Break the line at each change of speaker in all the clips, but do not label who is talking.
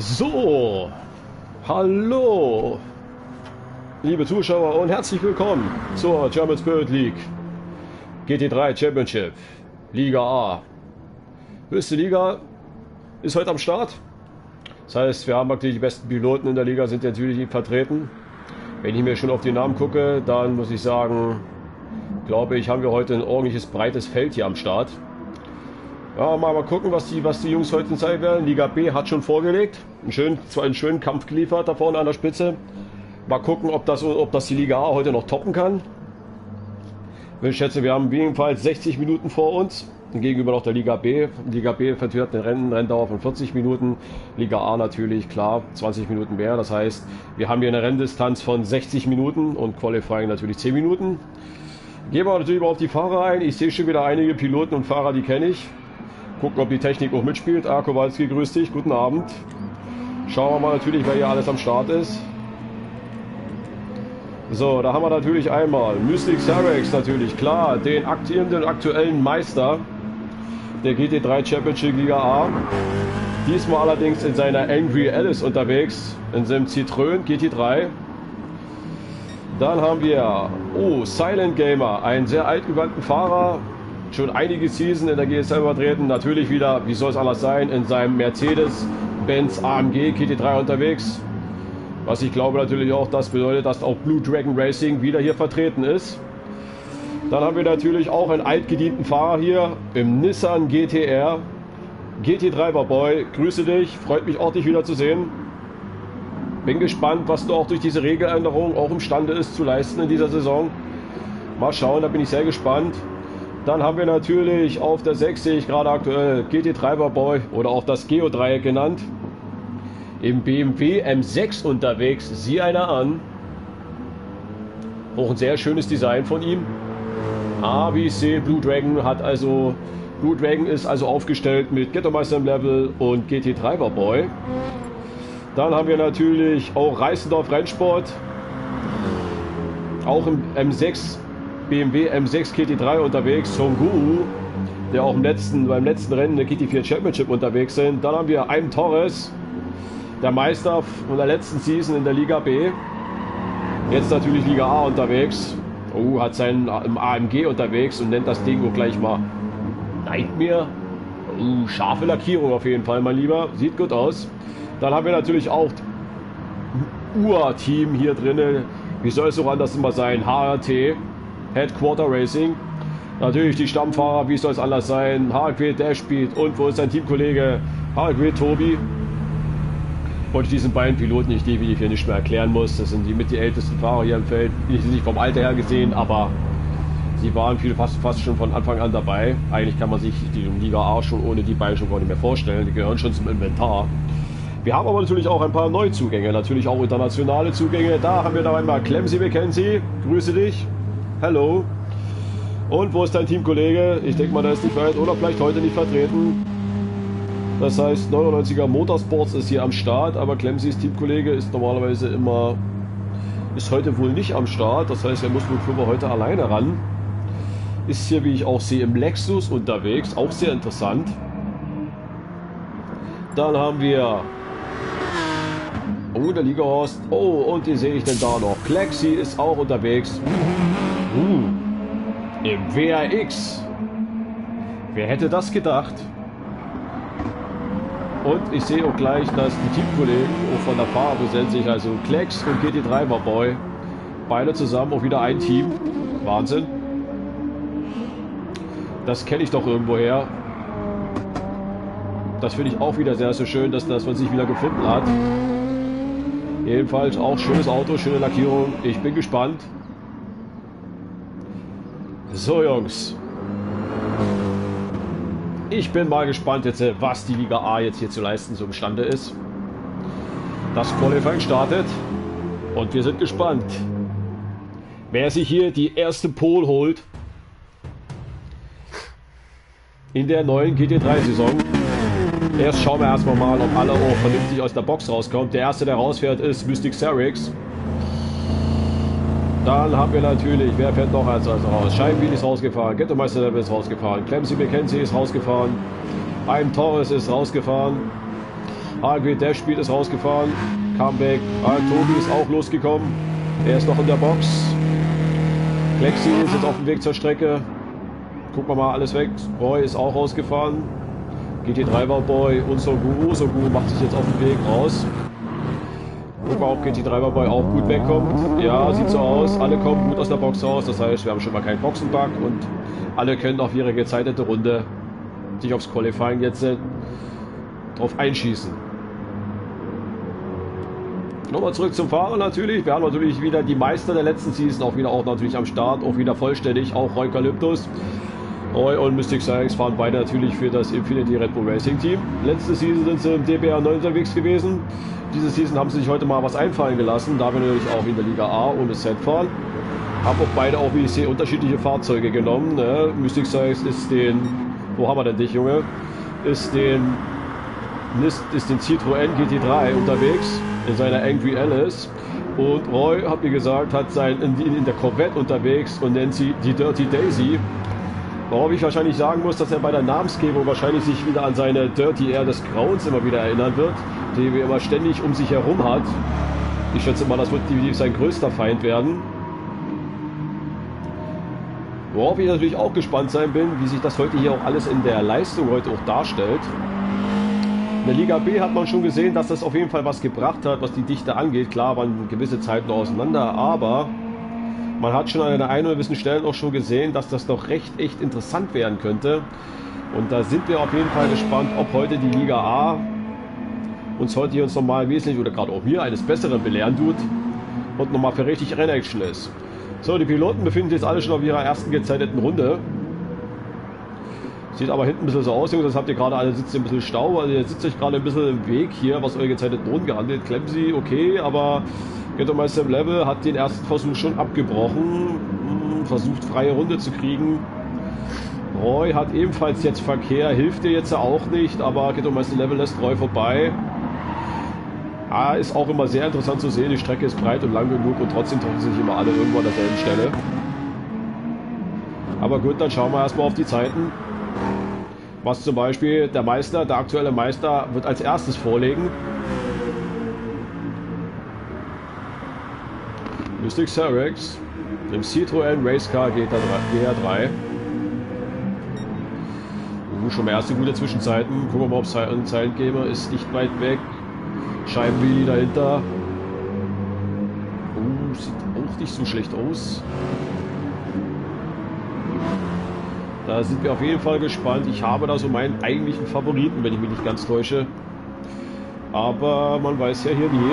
So, hallo, liebe Zuschauer und herzlich willkommen zur German Spirit League GT3 Championship Liga A. Höchste Liga ist heute am Start. Das heißt, wir haben natürlich die besten Piloten in der Liga, sind natürlich vertreten. Wenn ich mir schon auf die Namen gucke, dann muss ich sagen, glaube ich, haben wir heute ein ordentliches, breites Feld hier am Start. Ja, mal gucken, was die Jungs heute zeigen werden. Liga B hat schon vorgelegt. Einen schönen Kampf geliefert da vorne an der Spitze. Mal gucken, ob das die Liga A heute noch toppen kann. Ich schätze, wir haben jedenfalls 60 Minuten vor uns. Gegenüber noch der Liga B. Liga B verführt eine Renndauer von 40 Minuten. Liga A natürlich, klar, 20 Minuten mehr. Das heißt, wir haben hier eine Renndistanz von 60 Minuten und Qualifying natürlich 10 Minuten. Gehen wir natürlich mal auf die Fahrer ein. Ich sehe schon wieder einige Piloten und Fahrer, die kenne ich. Gucken, ob die Technik auch mitspielt. Kowalski, grüß dich, guten Abend. Schauen wir mal natürlich, wer hier alles am Start ist. So, da haben wir natürlich einmal Mystic Sarex natürlich, klar, den aktuellen Meister der GT3 Championship Liga A. Diesmal allerdings in seiner Angry Alice unterwegs, in seinem Citroën GT3. Dann haben wir, Silent Gamer, einen sehr altgewandten Fahrer, schon einige Season in der GSL vertreten, natürlich wieder, wie soll es anders sein, in seinem Mercedes-Benz AMG GT3 unterwegs. Was ich glaube natürlich auch, das bedeutet, dass auch Blue Dragon Racing wieder hier vertreten ist. Dann haben wir natürlich auch einen altgedienten Fahrer hier im Nissan GT-R. GT3 Boy, grüße dich, freut mich auch dich wieder zu sehen. Bin gespannt, was du auch durch diese Regeländerung auch imstande ist zu leisten in dieser Saison. Mal schauen, da bin ich sehr gespannt. Dann haben wir natürlich auf der 6, sehe ich gerade aktuell, GT3 Boy oder auch das Geo-Dreieck genannt. Im BMW M6 unterwegs, sieh einer an. Auch ein sehr schönes Design von ihm. Wie ich sehe, Blue Dragon ist also aufgestellt mit Ghetto-Meister im Level und GT3 Boy. Dann haben wir natürlich auch Reißendorf Rennsport. Auch im M6, BMW M6 GT3 unterwegs, Songu, der auch beim letzten Rennen der GT4 Championship unterwegs sind. Dann haben wir Aim Torres, der Meister von der letzten Season in der Liga B. Jetzt natürlich Liga A unterwegs. Hat seinen im AMG unterwegs und nennt das Ding auch gleich mal Nightmare. Scharfe Lackierung auf jeden Fall, mein Lieber. Sieht gut aus. Dann haben wir natürlich auch Ur-Team hier drin. Wie soll es auch anders immer sein? HRT, Headquarter Racing. Natürlich die Stammfahrer, wie soll es anders sein? HRQ Dashbeat und wo ist sein Teamkollege? HRQ Tobi. Und diesen beiden Piloten, die ich definitiv hier nicht mehr erklären muss, das sind die ältesten Fahrer hier im Feld. Nicht vom Alter her gesehen, aber sie waren fast schon von Anfang an dabei. Eigentlich kann man sich die Liga A schon ohne die beiden schon gar nicht mehr vorstellen. Die gehören schon zum Inventar. Wir haben aber natürlich auch ein paar Neuzugänge, natürlich auch internationale Zugänge. Da haben wir da einmal Clemsy McKenzie, grüße dich, hello. Und wo ist dein Teamkollege? Ich denke mal, der ist nicht weit oder vielleicht heute nicht vertreten. Das heißt, 99er Motorsports ist hier am Start, aber Clemsys Teamkollege ist normalerweise ist heute wohl nicht am Start. Das heißt, er muss wohl heute alleine ran. Ist hier, wie ich auch sehe, im Lexus unterwegs, auch sehr interessant. Dann haben wir der Liegehorst. Und die sehe ich denn da noch. Klexi ist auch unterwegs. Im WRX. Wer hätte das gedacht? Und ich sehe auch gleich, dass die Teamkollegen auch von der Farbe sind sich, also Klecks und GT3 Boy, beide zusammen auch wieder ein Team. Wahnsinn. Das kenne ich doch irgendwoher. Das finde ich auch wieder sehr, sehr schön, dass man sich wieder gefunden hat. Jedenfalls auch schönes Auto, schöne Lackierung. Ich bin gespannt. So, Jungs. Ich bin mal gespannt jetzt, was die Liga A jetzt hier zu leisten so imstande ist. Das Qualifying startet und wir sind gespannt, wer sich hier die erste Pole holt in der neuen GT3-Saison. Erst schauen wir erstmal mal, ob alle auch vernünftig aus der Box rauskommt. Der erste, der rausfährt, ist Mystic Sarex. Dann haben wir natürlich, wer fährt noch als raus? Scheibenwheel ist rausgefahren, Ghetto-Meister ist rausgefahren, Clemsy McKenzie ist rausgefahren, Aim Torres ist rausgefahren, HLG Dashbeat ist rausgefahren. Comeback. Tobi ist auch losgekommen. Er ist noch in der Box. Klexi ist jetzt auf dem Weg zur Strecke. Gucken wir mal alles weg. Roy ist auch rausgefahren. GT3 Boy und Sogu. Sogu macht sich jetzt auf den Weg raus. Gucken wir, ob GT3 Boy auch gut wegkommt. Ja, sieht so aus. Alle kommen gut aus der Box raus. Das heißt, wir haben schon mal keinen Boxenbug und alle können auf ihre gezeitete Runde sich aufs Qualifying jetzt drauf einschießen. Nochmal zurück zum Fahrer natürlich. Wir haben natürlich wieder die Meister der letzten Season auch natürlich am Start, auch wieder vollständig. Auch Roy Calyptus. Roy und Mystic Sykes fahren beide natürlich für das Infinity Red Bull Racing Team. Letzte Season sind sie im DBR 9 unterwegs gewesen. Diese Season haben sie sich heute mal was einfallen gelassen, da wir natürlich auch in der Liga A ohne Set fahren. Haben auch beide, auch wie ich sehe, unterschiedliche Fahrzeuge genommen. Ne? Mystic Sykes ist den, wo haben wir denn dich, Junge? Ist den Citroën GT3 unterwegs, in seiner Angry Alice. Und Roy, hat mir gesagt, hat in der Corvette unterwegs und nennt sie die Dirty Daisy. Worauf ich wahrscheinlich sagen muss, dass er bei der Namensgebung wahrscheinlich sich wieder an seine Dirty Air des Grauens immer wieder erinnern wird, die er immer ständig um sich herum hat. Ich schätze mal, das wird sein größter Feind werden. Worauf ich natürlich auch gespannt sein bin, wie sich das heute hier auch alles in der Leistung heute auch darstellt. In der Liga B hat man schon gesehen, dass das auf jeden Fall was gebracht hat, was die Dichte angeht. Klar waren gewisse Zeiten auseinander, aber man hat schon an der einen oder gewissen Stellen auch schon gesehen, dass das doch echt interessant werden könnte. Und da sind wir auf jeden Fall gespannt, ob heute die Liga A uns heute hier nochmal wesentlich oder gerade auch mir eines Besseren belehren tut und nochmal für richtig Rennaction ist. So, die Piloten befinden sich jetzt alle schon auf ihrer ersten gezeiteten Runde. Sieht aber hinten ein bisschen so aus, Jungs, das habt ihr gerade alle, sitzt ein bisschen Stau, also ihr sitzt euch gerade ein bisschen im Weg hier, was eure gezeiteten Runden angeht. Clemsy, okay, aber Ghetto-Meister im Level hat den ersten Versuch schon abgebrochen, versucht freie Runde zu kriegen. Roy hat ebenfalls jetzt Verkehr, hilft dir jetzt auch nicht, aber Ghetto-Meister Level lässt Roy vorbei. Ist auch immer sehr interessant zu sehen, die Strecke ist breit und lang genug und trotzdem treffen sich immer alle irgendwo an derselben Stelle. Aber gut, dann schauen wir erstmal auf die Zeiten. Was zum Beispiel der Meister, der aktuelle Meister, wird als erstes vorlegen. Mystic Sykes im Citroën Racecar GR3. Schon mal erste gute Zwischenzeiten. Gucken wir mal, ob es einen Zeitgeber ist. Nicht weit weg. Scheibenwilli dahinter. Sieht auch nicht so schlecht aus. Da sind wir auf jeden Fall gespannt. Ich habe da so meinen eigentlichen Favoriten, wenn ich mich nicht ganz täusche. Aber man weiß ja hier nie.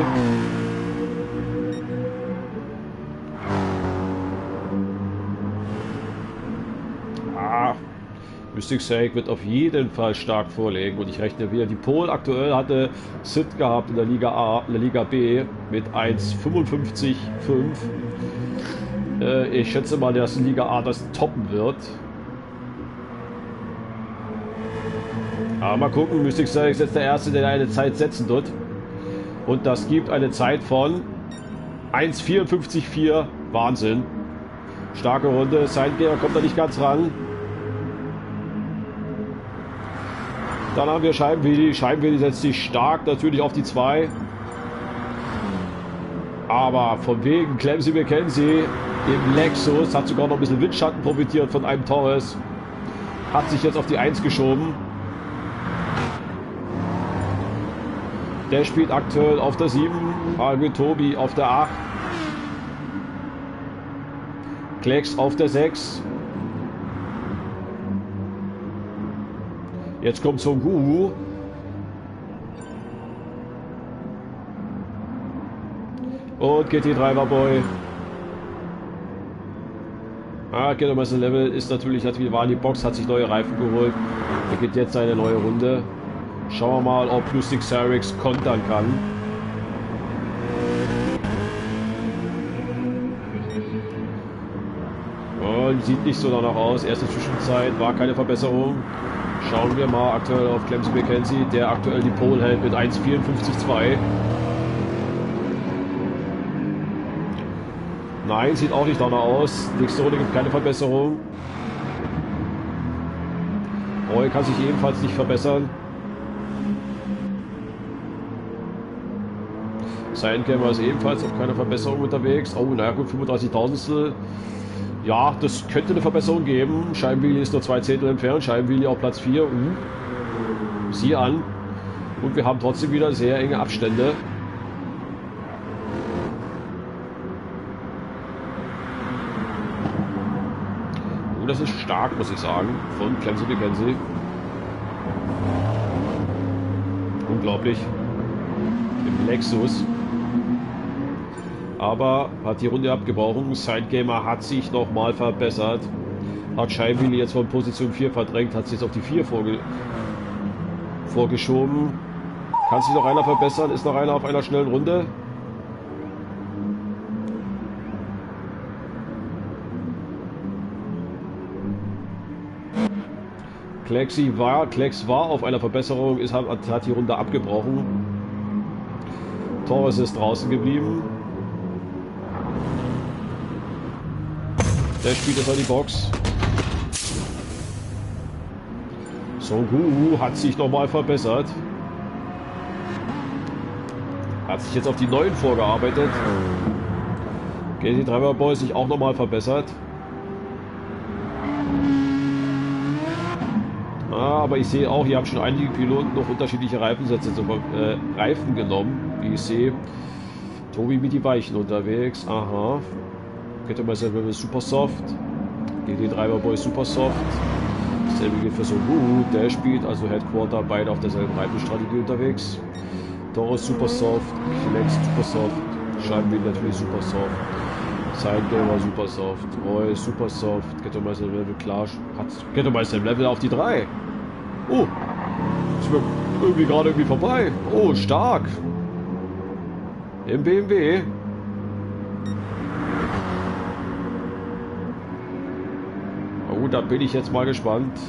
Mystic Sykes wird auf jeden Fall stark vorlegen und ich rechne wieder. Die Pole aktuell hatte Sid gehabt in der Liga A, in der Liga B mit 1,55,5. Ich schätze mal, dass die Liga A das toppen wird. Aber mal gucken, Mystic Sykes ist jetzt der Erste, der eine Zeit setzen wird. Und das gibt eine Zeit von 1,54,4. Wahnsinn. Starke Runde. Sidegear kommt da nicht ganz ran. Dann haben wir Scheibenwilli. Scheibenwilli setzt sich stark natürlich auf die 2. Aber von wegen Clemsy McKenzie im Lexus hat sogar noch ein bisschen Windschatten profitiert von einem Torres. Hat sich jetzt auf die 1 geschoben. Der spielt aktuell auf der 7. HLG Tobi auf der 8. Klecks auf der 6. Jetzt kommt Son Guru. Und GT3 Boy. Ghetto-Meister Level ist natürlich, war in die Box, hat sich neue Reifen geholt. Er geht jetzt seine neue Runde. Schauen wir mal, ob Mystic Sykes kontern kann. Und sieht nicht so danach aus. Erste Zwischenzeit war keine Verbesserung. Schauen wir mal aktuell auf Clemsy McKenzie, der aktuell die Pole hält mit 1,54,2. Nein, sieht auch nicht danach aus. Nächste Runde gibt keine Verbesserung. Roy kann sich ebenfalls nicht verbessern. Science-Gamer ist ebenfalls auf keine Verbesserung unterwegs. Oh, naja gut, 35.000. Ja, das könnte eine Verbesserung geben. Scheibenwili ist nur 2 Zehntel entfernt. Scheibenwili auf Platz 4. Sieh an. Und wir haben trotzdem wieder sehr enge Abstände. Oh, das ist stark, muss ich sagen, von Clemson McKenzie. Unglaublich. Im Lexus. Aber hat die Runde abgebrochen. Sidegamer hat sich nochmal verbessert. Hat Scheibenwili jetzt von Position 4 verdrängt, hat sich jetzt auf die 4 vorgeschoben. Kann sich noch einer verbessern? Ist noch einer auf einer schnellen Runde? Klecks war auf einer Verbesserung, hat die Runde abgebrochen. Torres ist draußen geblieben. Der spielt jetzt an die Box. Songu hat sich nochmal verbessert. Hat sich jetzt auf die 9 vorgearbeitet. GT Driver Boy sich auch nochmal verbessert. Aber ich sehe auch, hier haben schon einige Piloten noch unterschiedliche Reifensätze Reifen genommen, wie ich sehe. Tobi mit die Weichen unterwegs. Aha. Kettermeister ist super soft. GT Driver Boy super soft. Dasselbe gilt für Songu. Der spielt also Headquarter, beide auf derselben Reifenstrategie unterwegs. Torres super soft, Flex super soft, Scheibenwili natürlich super soft, Sidegamer super soft, Roy super soft, Ghettomeister Level klar, hat Ghettomeister Level auf die 3. Oh, ist mir irgendwie gerade vorbei. Oh, stark. Im BMW. Oh, da bin ich jetzt mal gespannt.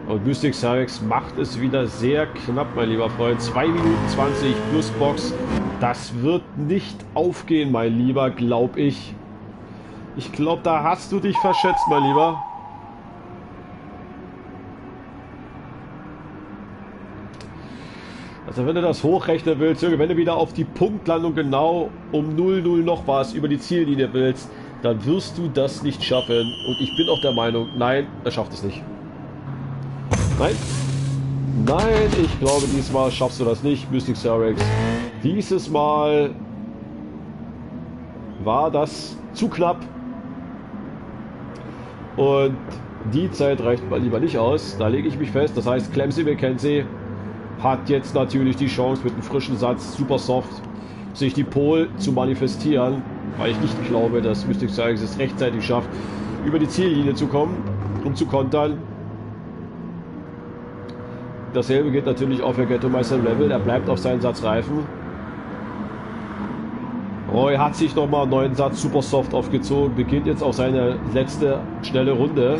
Und Mystic Cyrex macht es wieder sehr knapp, mein lieber Freund. 2 Minuten 20 plus Box. Das wird nicht aufgehen, mein Lieber, glaub ich. Ich glaube, da hast du dich verschätzt, mein Lieber. Also wenn du das hochrechnen willst, wenn du wieder auf die Punktlandung genau um 0,0 noch was über die Ziellinie willst, dann wirst du das nicht schaffen. Und ich bin auch der Meinung, nein, er schafft es nicht. Nein. Nein, ich glaube, diesmal schaffst du das nicht, Mystic Cyrex. Dieses Mal war das zu knapp. Und die Zeit reicht mal lieber nicht aus. Da lege ich mich fest. Das heißt, Clemson McKenzie hat jetzt natürlich die Chance, mit einem frischen Satz, super soft, sich die Pole zu manifestieren. Weil ich nicht glaube, dass Mystic Cyrex es rechtzeitig schafft, über die Ziellinie zu kommen, um zu kontern. Dasselbe gilt natürlich auch für Ghettomeister Level. Er bleibt auf seinen Satz Reifen. Roy hat sich nochmal einen neuen Satz super soft aufgezogen. Beginnt jetzt auch seine letzte schnelle Runde.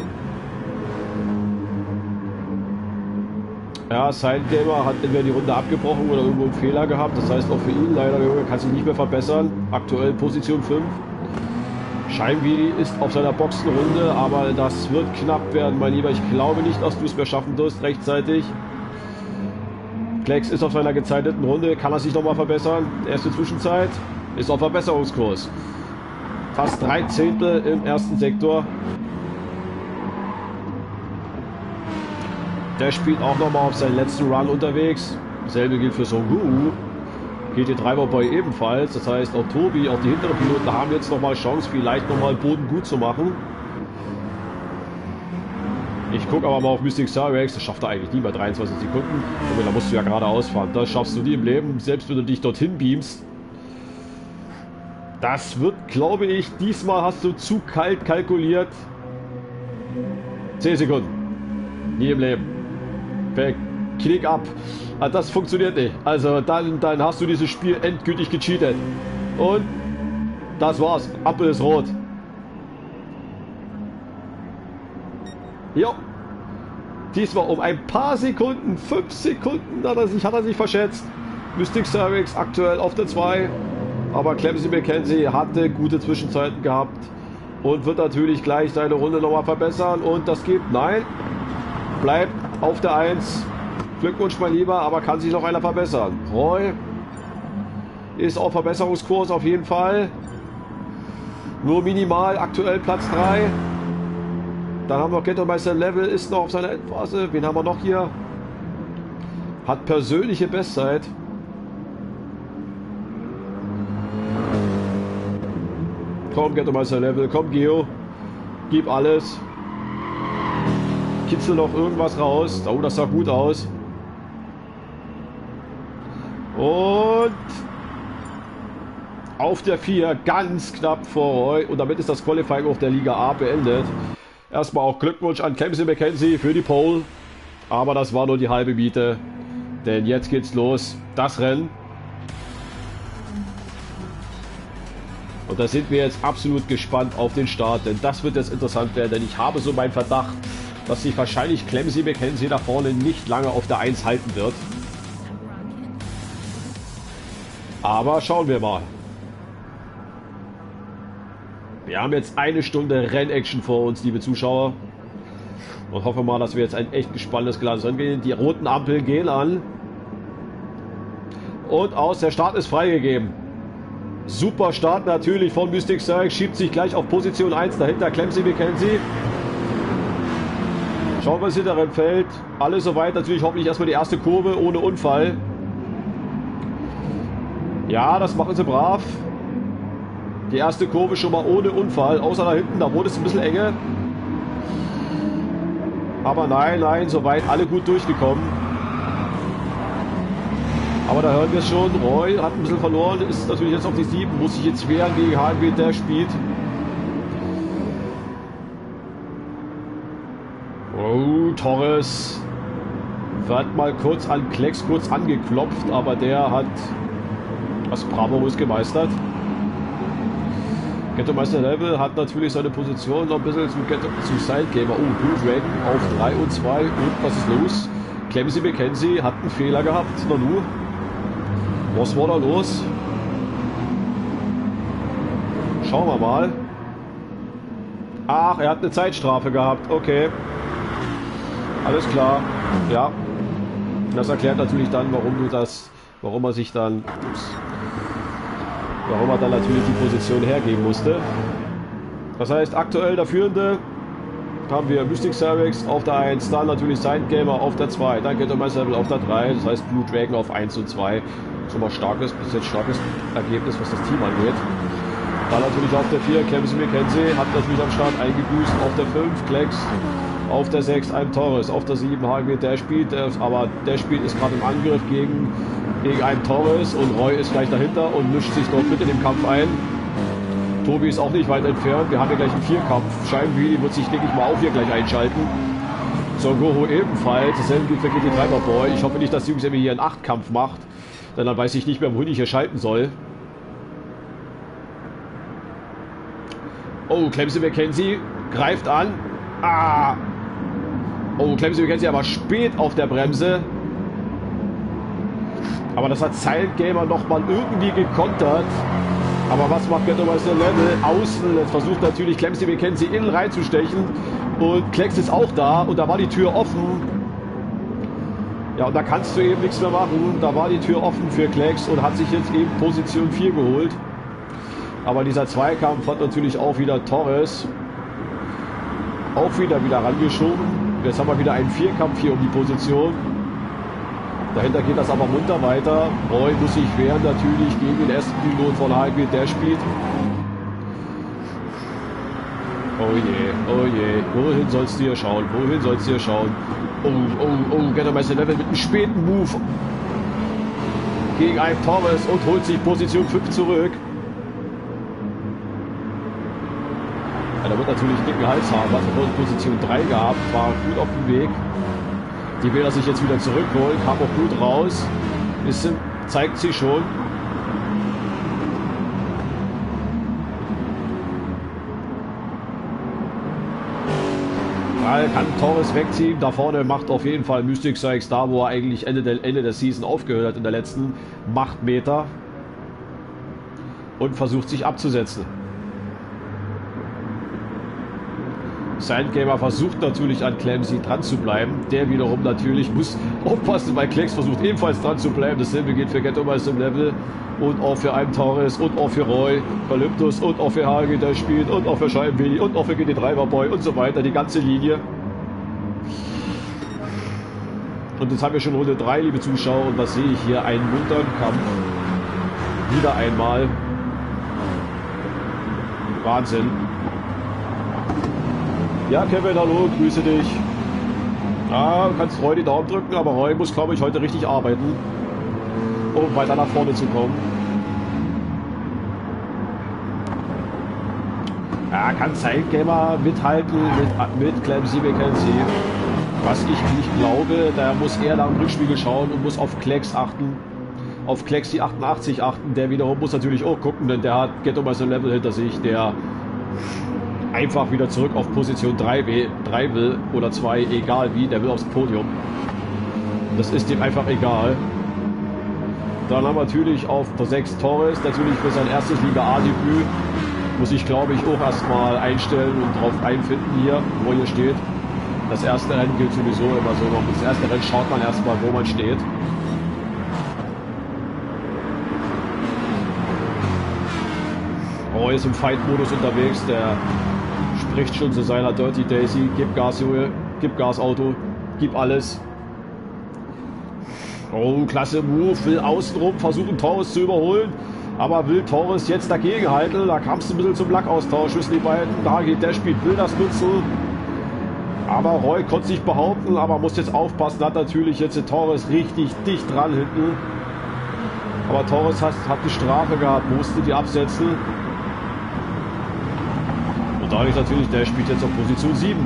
Ja, Sidegamer hat entweder die Runde abgebrochen oder irgendwo einen Fehler gehabt. Das heißt auch für ihn leider, Junge, kann sich nicht mehr verbessern. Aktuell Position 5. Scheibenwili ist auf seiner Boxenrunde, aber das wird knapp werden, mein Lieber. Ich glaube nicht, dass du es mehr schaffen wirst rechtzeitig. Klecks ist auf seiner gezeiteten Runde. Kann er sich nochmal verbessern? Erste Zwischenzeit. Ist auf Verbesserungskurs. Fast 3 Zehntel im ersten Sektor. Der spielt auch nochmal auf seinen letzten Run unterwegs. Dasselbe gilt für Songu. GT Driver Boy ebenfalls. Das heißt, auch Tobi, auch die hinteren Piloten haben jetzt nochmal Chance, vielleicht nochmal Boden gut zu machen. Ich gucke aber mal auf Mystic Cyrex, das schafft er eigentlich nie bei 23 Sekunden. Aber da musst du ja geradeaus fahren. Das schaffst du nie im Leben, selbst wenn du dich dorthin beamst. Das wird, glaube ich, diesmal hast du zu kalt kalkuliert. 10 Sekunden. Nie im Leben. Klick ab. Das funktioniert nicht. Also dann hast du dieses Spiel endgültig gecheatet. Und das war's. Ampel ist rot. Jo. Diesmal um ein paar Sekunden, 5 Sekunden hat er sich verschätzt. Mystic Cyrex aktuell auf der 2. Aber Clemson McKenzie hatte gute Zwischenzeiten gehabt. Und wird natürlich gleich seine Runde nochmal verbessern. Und das geht, nein. bleibt auf der 1. Glückwunsch, mein Lieber, aber kann sich noch einer verbessern. Roy ist auf Verbesserungskurs auf jeden Fall. Nur minimal, aktuell Platz 3. Dann haben wir Ghetto-Meister Level, ist noch auf seiner Endphase. Wen haben wir noch hier? Hat persönliche Bestzeit. Komm, Ghetto-Meister Level, komm, Geo. Gib alles. Kitzel noch irgendwas raus. Oh, das sah gut aus. Und auf der 4, ganz knapp vor Roy. Und damit ist das Qualifying auch der Liga A beendet. Erstmal auch Glückwunsch an Clemson McKenzie für die Pole. Aber das war nur die halbe Miete. Denn jetzt geht's los. Das Rennen. Und da sind wir jetzt absolut gespannt auf den Start. Denn das wird jetzt interessant werden. Denn ich habe so meinen Verdacht, dass sich wahrscheinlich Clemson McKenzie da vorne nicht lange auf der 1 halten wird. Aber schauen wir mal. Wir haben jetzt eine Stunde Rennaction vor uns, liebe Zuschauer. Und hoffen mal, dass wir jetzt ein echt gespanntes Glas Rennen gehen. Die roten Ampeln gehen an. Und aus, der Start ist freigegeben. Super Start natürlich von Mystic Strike. Schiebt sich gleich auf Position 1. Dahinter Clemson McKenzie. Schauen wir, was hinter dem Feld. Alles soweit. Natürlich hoffentlich erstmal die erste Kurve ohne Unfall. Ja, das machen sie brav. Die erste Kurve schon mal ohne Unfall. Außer da hinten, da wurde es ein bisschen enge. Aber nein, soweit alle gut durchgekommen. Aber da hören wir es schon. Roy hat ein bisschen verloren. Ist natürlich jetzt auf die 7. Muss sich jetzt wehren gegen HNW, der spielt. Oh, Torres. Wird mal kurz an Klecks kurz angeklopft. Aber der hat das bravourös gemeistert. Ghetto-Meister Level hat natürlich seine Position noch ein bisschen zum Sidegamer. Oh, Blue Dragon auf 3 und 2. Und was ist los? Clemson McKenzie hat einen Fehler gehabt. Na nu. Was war da los? Schauen wir mal. Ach, er hat eine Zeitstrafe gehabt. Okay. Alles klar. Ja. Das erklärt natürlich dann, warum er sich dann... Warum er dann natürlich die Position hergeben musste. Das heißt, aktuell der Führende haben wir Mystic Cervix auf der 1, dann natürlich Sidegamer auf der 2, dann Ghetto-Meister Level auf der 3, das heißt Blue Dragon auf 1 und 2. Schon mal bis jetzt starkes Ergebnis, was das Team angeht. Dann natürlich auf der 4 Clemson McKenzie, hat natürlich am Start eingebüßt, auf der 5 Klecks, auf der 6 ein Torres, auf der 7 HNW, der spielt, aber der spielt ist gerade im Angriff gegen einen Torres und Roy ist gleich dahinter und mischt sich dort mit in den Kampf ein. Tobi ist auch nicht weit entfernt. Wir haben hier gleich einen Vierkampf. Scheinwili wird sich, denke ich mal, auch hier gleich einschalten. Son Goku ebenfalls. Dasselbe gilt für GT3 Boy. Ich hoffe nicht, dass die Jungs hier einen 8-Kampf macht. Denn dann weiß ich nicht mehr, wohin ich hier schalten soll. Oh, Clemson McKenzie greift an. Ah! Oh, Clemson McKenzie aber spät auf der Bremse. Aber das hat Silent Gamer nochmal irgendwie gekontert. Aber was macht Ghetto-Meister Level? Außen, jetzt versucht natürlich Clemson McKenzie innen reinzustechen. Und Klecks ist auch da und da war die Tür offen. Ja, und da kannst du eben nichts mehr machen. Da war die Tür offen für Klecks und hat sich jetzt eben Position 4 geholt. Aber dieser Zweikampf hat natürlich auch wieder Torres auch wieder rangeschoben. Jetzt haben wir wieder einen Vierkampf hier um die Position. Dahinter geht das aber munter weiter. Roy muss sich wehren natürlich gegen den ersten Pilot von HNW, der spielt. Oh je. Wohin sollst du hier schauen? Oh, Ghetto-Meister Level mit einem späten Move gegen einen Torres und holt sich Position 5 zurück. Ja, da wird natürlich einen dicken Hals haben. Hat er Position 3 gehabt, war gut auf dem Weg. Die will er sich jetzt wieder zurückholen, kam auch gut raus. Bisschen zeigt sie schon. Kann Torres wegziehen. Da vorne macht auf jeden Fall Mystic Strikes da, wo er eigentlich Ende der Season aufgehört hat in der letzten Machtmeter. Und versucht sich abzusetzen. Sandgamer versucht natürlich an Clemsy dran zu bleiben. Der wiederum natürlich muss aufpassen, weil Klecks versucht ebenfalls dran zu bleiben. Dasselbe gilt für Ghetto-Meister im Level und auch für Alm Torres und auch für Roy, Kalyptus und auch für HG, der spielt und auch für Scheibenwilli und auch für GT Driver Boy und so weiter. Die ganze Linie. Und jetzt haben wir schon Runde 3, liebe Zuschauer. Und was sehe ich hier? Einen munteren Kampf. Wieder einmal. Wahnsinn. Ja, Kevin, hallo, grüße dich. Ja, du kannst Roy die Daumen drücken, aber Roy muss, glaube ich, heute richtig arbeiten, um weiter nach vorne zu kommen. Ja, kann Sandgamer mithalten mit Clemsy McKenzie. Was ich nicht glaube, da muss er nach dem Rückspiegel schauen und muss auf Klecks achten. Auf Klecks die 88 achten. Der wiederum muss natürlich auch gucken, denn der hat Ghetto-Meister Level hinter sich, der einfach wieder zurück auf Position 3 will oder 2, egal wie, der will aufs Podium. Das ist ihm einfach egal. Dann haben wir natürlich auf der 6 Torres, natürlich für sein erstes Liga A-Debüt. Muss ich, glaube ich, auch erstmal einstellen und drauf einfinden hier, wo hier steht. Das erste Rennen gilt sowieso immer so noch. Das erste Rennen schaut man erstmal, wo man steht. Roy ist im Fight-Modus unterwegs, der spricht schon zu seiner Dirty Daisy. Gib Gas, Junge, gib Gas, Auto, gib alles. Oh, klasse Move, will außenrum versuchen, Torres zu überholen. Aber will Torres jetzt dagegen halten. Da kam es ein bisschen zum Lackaustausch zwischen die beiden. Da geht der Spiel, will das nutzen. Aber Roy konnte sich behaupten, aber muss jetzt aufpassen. Hat natürlich jetzt den Torres richtig dicht dran hinten. Aber Torres hat die Strafe gehabt, musste die absetzen. Und dadurch natürlich, der spielt jetzt auf Position 7.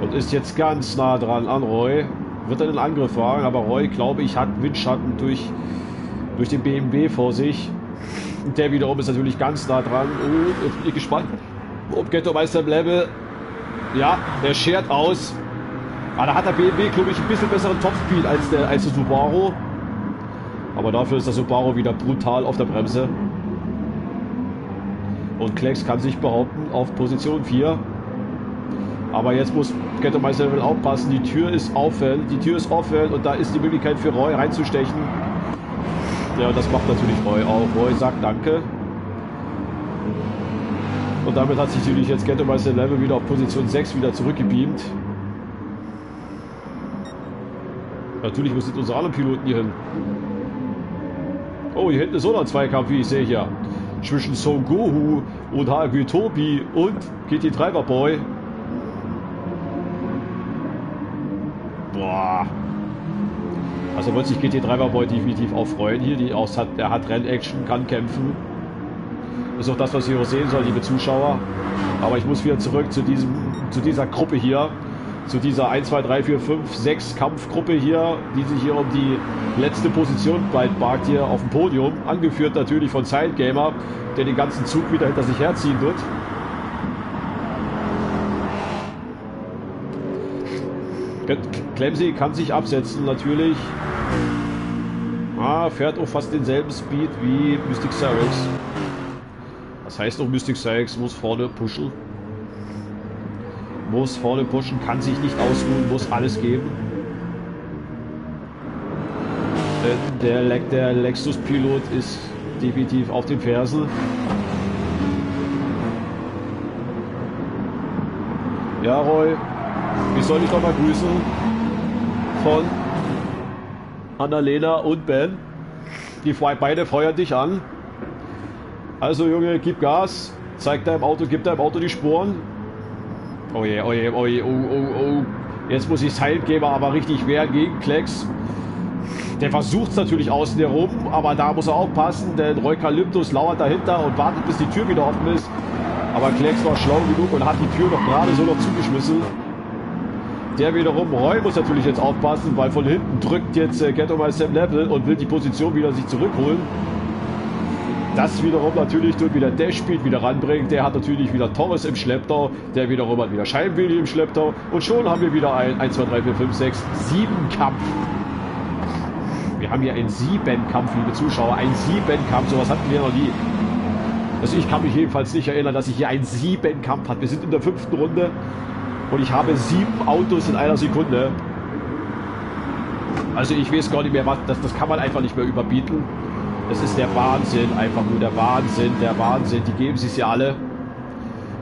Und ist jetzt ganz nah dran an Roy. Wird er den Angriff wagen, aber Roy, glaube ich, hat Windschatten durch den BMW vor sich. Und der wiederum ist natürlich ganz nah dran. Oh, jetzt bin ich gespannt, ob Ghetto-Meister im Level. Ja, der schert aus. Aber da hat der BMW, glaube ich, ein bisschen besseren Topspeed als der Subaru. Aber dafür ist der Subaru wieder brutal auf der Bremse. Und Klecks kann sich behaupten auf Position 4. Aber jetzt muss Ghetto-Meister Level aufpassen. Die Tür ist offen. Und da ist die Möglichkeit für Roy reinzustechen. Ja, das macht natürlich Roy auch. Roy sagt Danke. Und damit hat sich natürlich jetzt Ghetto-Meister Level wieder auf Position 6 wieder zurückgebeamt. Natürlich muss jetzt unsere anderen Piloten hier hin. Oh, hier hinten ist auch noch ein Zweikampf, wie ich sehe hier. Zwischen Son Goku und HG Tobi und GT Driver Boy. Boah. Also wird sich GT Driver Boy definitiv auch freuen hier. Er hat Rennaction, kann kämpfen. Ist auch das, was ihr sehen soll, liebe Zuschauer. Aber ich muss wieder zurück zu dieser Gruppe hier. Zu dieser 1, 2, 3, 4, 5, 6 Kampfgruppe hier, die sich hier um die letzte Position bald bagt hier auf dem Podium. Angeführt natürlich von Sandgamer, der den ganzen Zug wieder hinter sich herziehen wird. Clemsy kann sich absetzen natürlich. Fährt auch fast denselben Speed wie Mystic Cyrex. Das heißt auch, Mystic Cyrex muss vorne pushen. Kann sich nicht ausruhen, muss alles geben. Der Lexus-Pilot ist definitiv auf den Fersen. Ja, Roy, ich soll dich doch mal grüßen von Annalena und Ben. Die beide feuern dich an. Also Junge, gib Gas, gib deinem Auto die Sporen. Oh je, oh je, oh je, oh. Jetzt muss ich Sandgamer aber richtig wehren gegen Klecks. Der versucht es natürlich außen herum, aber da muss er aufpassen, denn Roy Kalyptus lauert dahinter und wartet, bis die Tür wieder offen ist. Aber Klecks war schlau genug und hat die Tür noch gerade so noch zugeschmissen. Der wiederum, Roy muss natürlich jetzt aufpassen, weil von hinten drückt jetzt Ghetto-Meister im Level und will die Position wieder sich zurückholen. Das wiederum natürlich tut wieder Dashspeed wieder ranbringt. Der hat natürlich wieder Torres im Schlepptau. Der wiederum hat wieder Scheibenwilli im Schlepptau. Und schon haben wir wieder ein 1, 2, 3, 4, 5, 6, 7 Kampf. Wir haben hier einen 7-Kampf, liebe Zuschauer. Ein 7-Kampf, sowas hatten wir noch nie. Also ich kann mich jedenfalls nicht erinnern, dass ich hier einen 7-Kampf hatte. Wir sind in der 5. Runde und ich habe 7 Autos in einer Sekunde. Also ich weiß gar nicht mehr, was das kann man einfach nicht mehr überbieten. Das ist der Wahnsinn, einfach nur der Wahnsinn, der Wahnsinn. Die geben sich ja alle.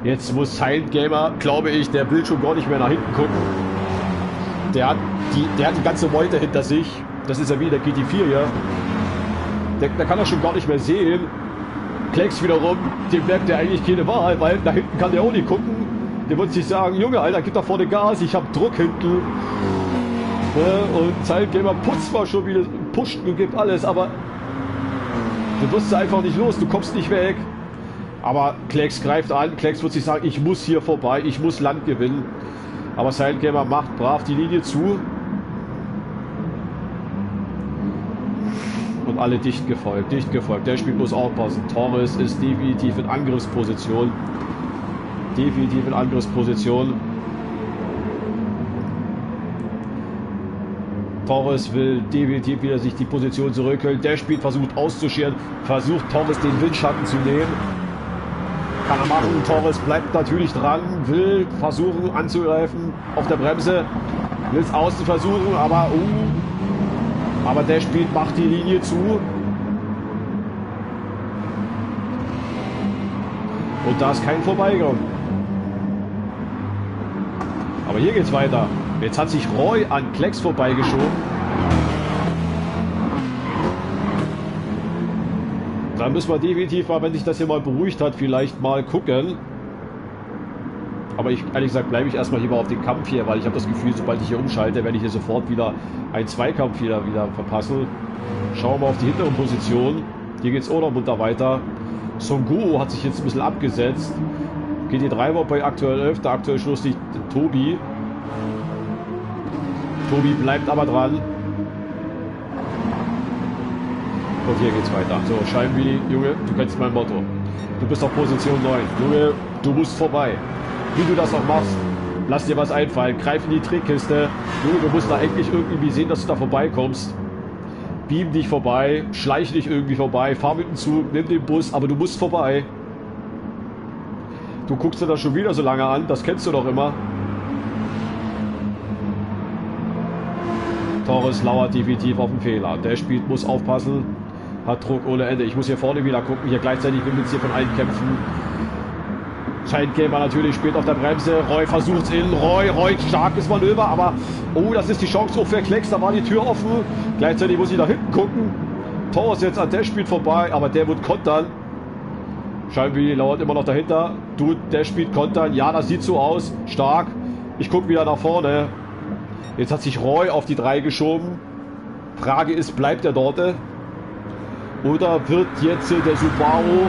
Jetzt muss Silent Gamer, glaube ich, der will schon gar nicht mehr nach hinten gucken. Der hat die ganze Meute hinter sich. Das ist ja wie der GT4 hier. Der kann er schon gar nicht mehr sehen. Klecks wiederum, dem merkt er eigentlich keine Wahl, weil da hinten kann der auch nicht gucken. Der wird sich sagen, Junge, Alter, gib da vorne Gas, ich hab Druck hinten. Und Silent Gamer putzt mal schon wieder, pusht und gibt alles, aber du wirst einfach nicht los, du kommst nicht weg. Aber Klecks greift an, Klecks wird sich sagen, ich muss hier vorbei, ich muss Land gewinnen. Aber Silent Gamer macht brav die Linie zu. Und alle dicht gefolgt, dicht gefolgt. Der Spiel muss aufpassen. Torres ist definitiv in Angriffsposition. Definitiv in Angriffsposition. Torres will definitiv wieder sich die Position zurückholen. Der Spiel versucht auszuscheren, versucht Torres den Windschatten zu nehmen. Kann er machen. Torres bleibt natürlich dran, will versuchen anzugreifen auf der Bremse. Will es außen versuchen, aber der Spiel macht die Linie zu. Und da ist kein Vorbeigang. Aber hier geht's weiter. Jetzt hat sich Roy an Klecks vorbeigeschoben. Da müssen wir definitiv mal, wenn sich das hier mal beruhigt hat, vielleicht mal gucken. Aber ehrlich gesagt bleibe ich erstmal hier mal auf den Kampf hier, weil ich habe das Gefühl, sobald ich hier umschalte, werde ich hier sofort wieder einen Zweikampf wieder verpassen. Schauen wir mal auf die hinteren Positionen. Hier geht es auch noch munter weiter. Songo hat sich jetzt ein bisschen abgesetzt. GT3 war bei aktuell 11, der aktuell schlusslich Tobi. Tobi bleibt aber dran. Und hier geht's weiter. So, Scheibenwilli, Junge, du kennst mein Motto. Du bist auf Position 9. Junge, du musst vorbei. Wie du das auch machst, lass dir was einfallen. Greif in die Trickkiste. Junge, du musst da eigentlich irgendwie sehen, dass du da vorbeikommst. Beam dich vorbei, schleich dich irgendwie vorbei, fahr mit dem Zug, nimm den Bus, aber du musst vorbei. Du guckst dir das schon wieder so lange an, das kennst du doch immer. Torres lauert definitiv auf den Fehler. Der spielt, muss aufpassen, hat Druck ohne Ende. Ich muss hier vorne wieder gucken, hier gleichzeitig will wir jetzt hier von allen kämpfen. Silent Gamer natürlich spielt auf der Bremse. Roy versucht es in. Roy, starkes Manöver, aber oh, das ist die Chance auch für Klecks. Da war die Tür offen. Gleichzeitig muss ich nach hinten gucken. Torres jetzt an der spielt vorbei, aber der wird kontern. Scheinbar lauert immer noch dahinter. Der spielt kontern. Ja, das sieht so aus. Stark. Ich gucke wieder nach vorne. Jetzt hat sich Roy auf die 3 geschoben. Frage ist, bleibt er dort? Oder wird jetzt der Subaru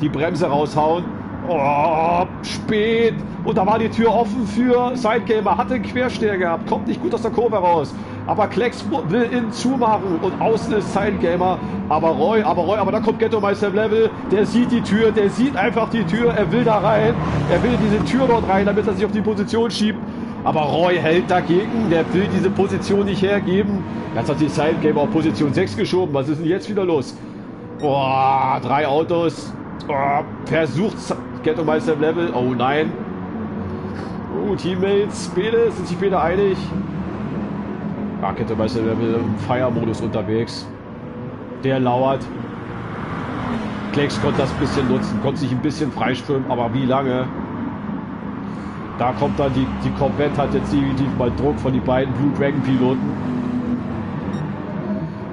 die Bremse raushauen? Oh, spät. Und da war die Tür offen für Silent Gamer. Hatte einen Quersteher gehabt. Kommt nicht gut aus der Kurve raus. Aber Klecks will innen zumachen. Und außen ist Silent Gamer. Aber Roy, da kommt Ghetto Meister Level. Der sieht die Tür. Der sieht einfach die Tür. Er will da rein. Er will in diese Tür dort rein, damit er sich auf die Position schiebt. Aber Roy hält dagegen. Der will diese Position nicht hergeben. Jetzt hat sich Silent Gamer auf Position 6 geschoben. Was ist denn jetzt wieder los? Boah, 3 Autos. Oh, versucht Ghetto Meister Level. Oh nein. Oh, Teammates. Beide sind sich beide einig. Ja, Ghetto Meister Level im Feiermodus unterwegs. Der lauert. Klecks konnte das ein bisschen nutzen. Konnte sich ein bisschen freischwimmen. Aber wie lange? Da kommt dann die Corvette, hat jetzt definitiv mal Druck von den beiden Blue Dragon Piloten.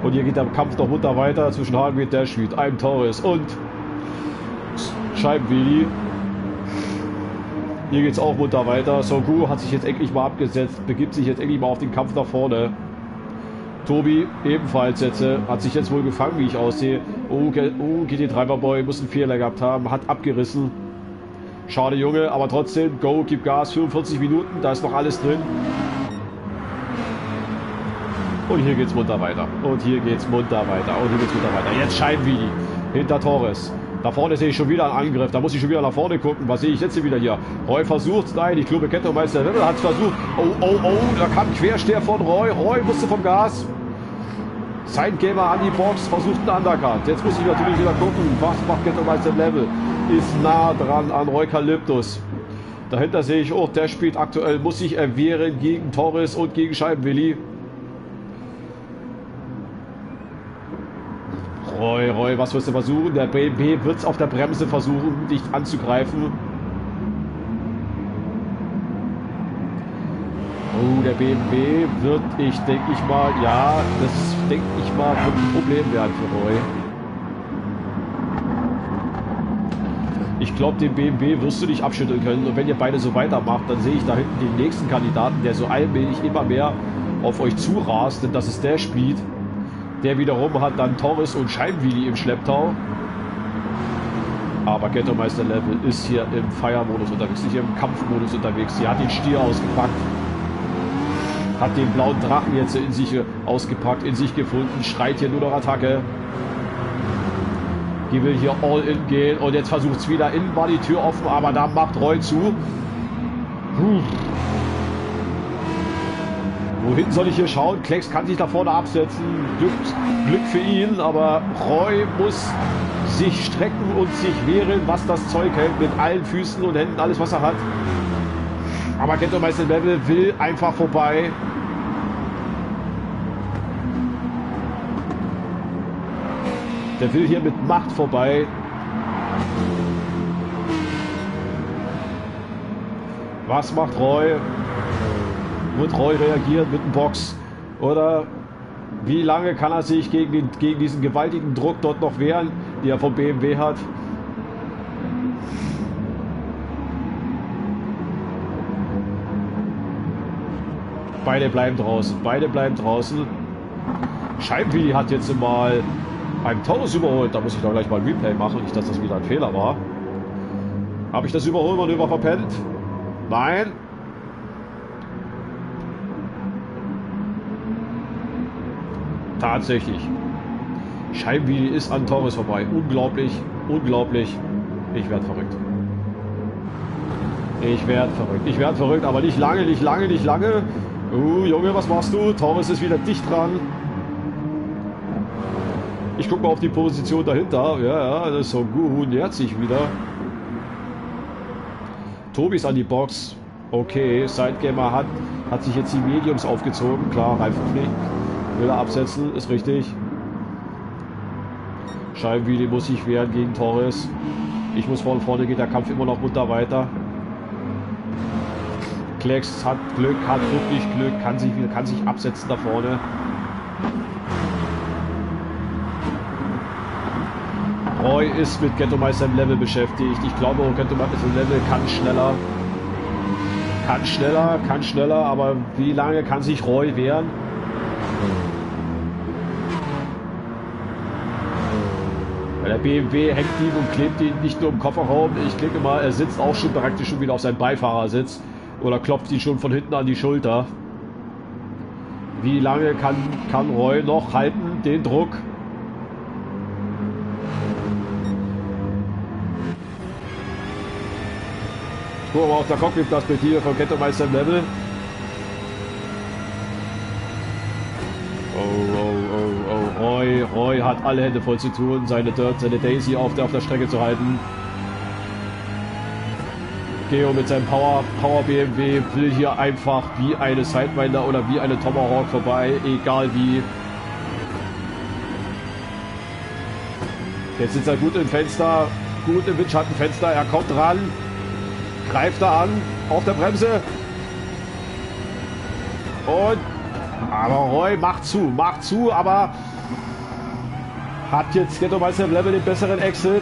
Und hier geht der Kampf noch munter weiter zwischen HMW Dashweed, einem Torres und Scheibenwilli. Hier geht es auch munter weiter. Songu hat sich jetzt endlich mal abgesetzt, begibt sich jetzt endlich mal auf den Kampf nach vorne. Tobi ebenfalls jetzt, hat sich jetzt wohl gefangen, wie ich aussehe. Oh, GT3 Boy muss einen Fehler gehabt haben, hat abgerissen. Schade, Junge, aber trotzdem, go, gib Gas, 45 Minuten, da ist noch alles drin. Und hier geht's munter weiter. Und hier geht's munter weiter. Und hier geht's munter weiter. Jetzt Scheibenwilli hinter Torres. Da vorne sehe ich schon wieder einen Angriff. Da muss ich schon wieder nach vorne gucken. Was sehe ich jetzt hier wieder hier? Roy versucht. Nein, ich glaube, Ghetto Meister hat es versucht. Oh. Da kam ein Quersteher von Roy. Roy musste vom Gas. Sidegamer an die Box, versucht einen Undercut. Jetzt muss ich natürlich wieder gucken, was macht Ghetto-Meister Level. Ist nah dran an Eukalyptus. Dahinter sehe ich auch, der spielt aktuell, muss sich erwehren gegen Torres und gegen Scheibenwilli. Roy, was wirst du versuchen? Der BMW wird es auf der Bremse versuchen, dich anzugreifen. Oh, der BMW wird, denke ich mal, ja, das denke ich mal, wird ein Problem werden für Roy. Ich glaube, den BMW wirst du nicht abschütteln können. Und wenn ihr beide so weitermacht, dann sehe ich da hinten den nächsten Kandidaten, der so allmählich immer mehr auf euch zurast. Denn das ist der Speed. Der wiederum hat dann Torres und Scheibenwilli im Schlepptau. Aber Ghetto-Meister Level ist hier im Feiermodus unterwegs, nicht im Kampfmodus unterwegs. Sie hat den Stier ausgepackt. Hat den blauen Drachen jetzt in sich ausgepackt, in sich gefunden. Schreit hier nur noch Attacke. Die will hier all in gehen. Und jetzt versucht es wieder. Innen war die Tür offen, aber da macht Roy zu. Wohin soll ich hier schauen? Klecks kann sich da vorne absetzen. Glück für ihn, aber Roy muss sich strecken und sich wehren, was das Zeug hält, mit allen Füßen und Händen, alles was er hat. Aber Ghetto-Meister Level will einfach vorbei. Der will hier mit Macht vorbei. Was macht Roy? Wird Roy reagieren mit einem Box? Oder wie lange kann er sich gegen diesen gewaltigen Druck dort noch wehren, die er vom BMW hat? Beide bleiben draußen. Beide bleiben draußen. Scheibenwilli hat jetzt mal einen Torres überholt. Da muss ich doch gleich mal ein Replay machen. Nicht, dass das wieder ein Fehler war. Habe ich das Überholmanöver verpennt? Nein. Tatsächlich. Scheibenwilli ist an Torres vorbei. Unglaublich. Unglaublich. Ich werde verrückt. Ich werde verrückt, aber nicht lange, nicht lange, nicht lange. Junge, was machst du? Torres ist wieder dicht dran. Ich gucke mal auf die Position dahinter. Ja, das ist so gut. Nähert sich wieder. Tobi ist an die Box. Okay, Sidegamer hat sich jetzt die Mediums aufgezogen. Klar, Reifenpflicht. Will er absetzen, ist richtig. Scheibenwilli muss sich wehren gegen Torres. Ich muss vorne geht der Kampf immer noch munter weiter. Klecks hat Glück, hat wirklich Glück, kann sich absetzen da vorne. Roy ist mit Ghetto-Meister im Level beschäftigt. Ich glaube, Ghetto-Meister im Level kann schneller, aber wie lange kann sich Roy wehren? Der BMW hängt ihn und klebt ihn nicht nur im Kofferraum. Ich denke mal, er sitzt auch schon praktisch schon wieder auf seinem Beifahrersitz. Oder klopft ihn schon von hinten an die Schulter. Wie lange kann Roy noch halten, den Druck? Gucken wir mal auf der Cockpit-Perspektive von Ghetto-Meister im Level. Roy hat alle Hände voll zu tun, seine Daisy auf der Strecke zu halten. Geo mit seinem Power BMW will hier einfach wie eine Sidewinder oder wie eine Tomahawk vorbei, egal wie. Jetzt sitzt er gut im Fenster, gut im Windschattenfenster, er kommt ran, greift da an, auf der Bremse. Und aber Roy macht zu, aber hat jetzt Ghetto-Meister im Level den besseren Exit.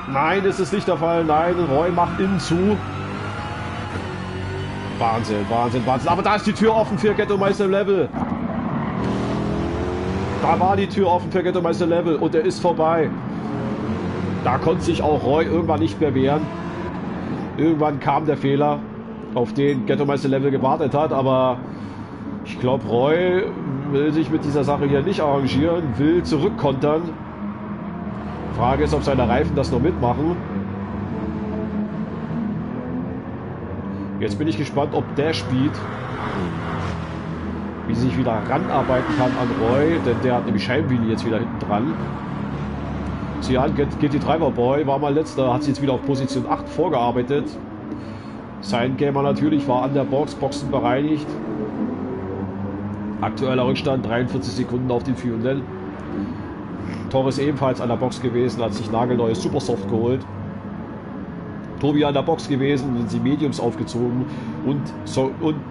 Nein, das ist nicht der Fall. Nein, Roy macht innen zu. Wahnsinn. Aber da ist die Tür offen für Ghetto-Meister im Level. Da war die Tür offen für Ghetto-Meister im Level und er ist vorbei. Da konnte sich auch Roy irgendwann nicht mehr wehren. Irgendwann kam der Fehler, auf den Ghetto-Meister Level gewartet hat, aber ich glaube, Roy will sich mit dieser Sache hier nicht arrangieren, will zurückkontern. Frage ist, ob seine Reifen das noch mitmachen. Jetzt bin ich gespannt, ob der Speed wie sie sich wieder ranarbeiten kann an Roy, denn der hat nämlich Scheibenwili jetzt wieder hinten dran. Sie an GT Driver Boy, war mal letzter, hat sich jetzt wieder auf Position 8 vorgearbeitet. Sein Gamer natürlich war an der Box, Boxen bereinigt. Aktueller Rückstand 43 Sekunden auf den Führenden. Torres ebenfalls an der Box gewesen, hat sich nagelneues Supersoft geholt. Tobi an der Box gewesen, sind sie Mediums aufgezogen und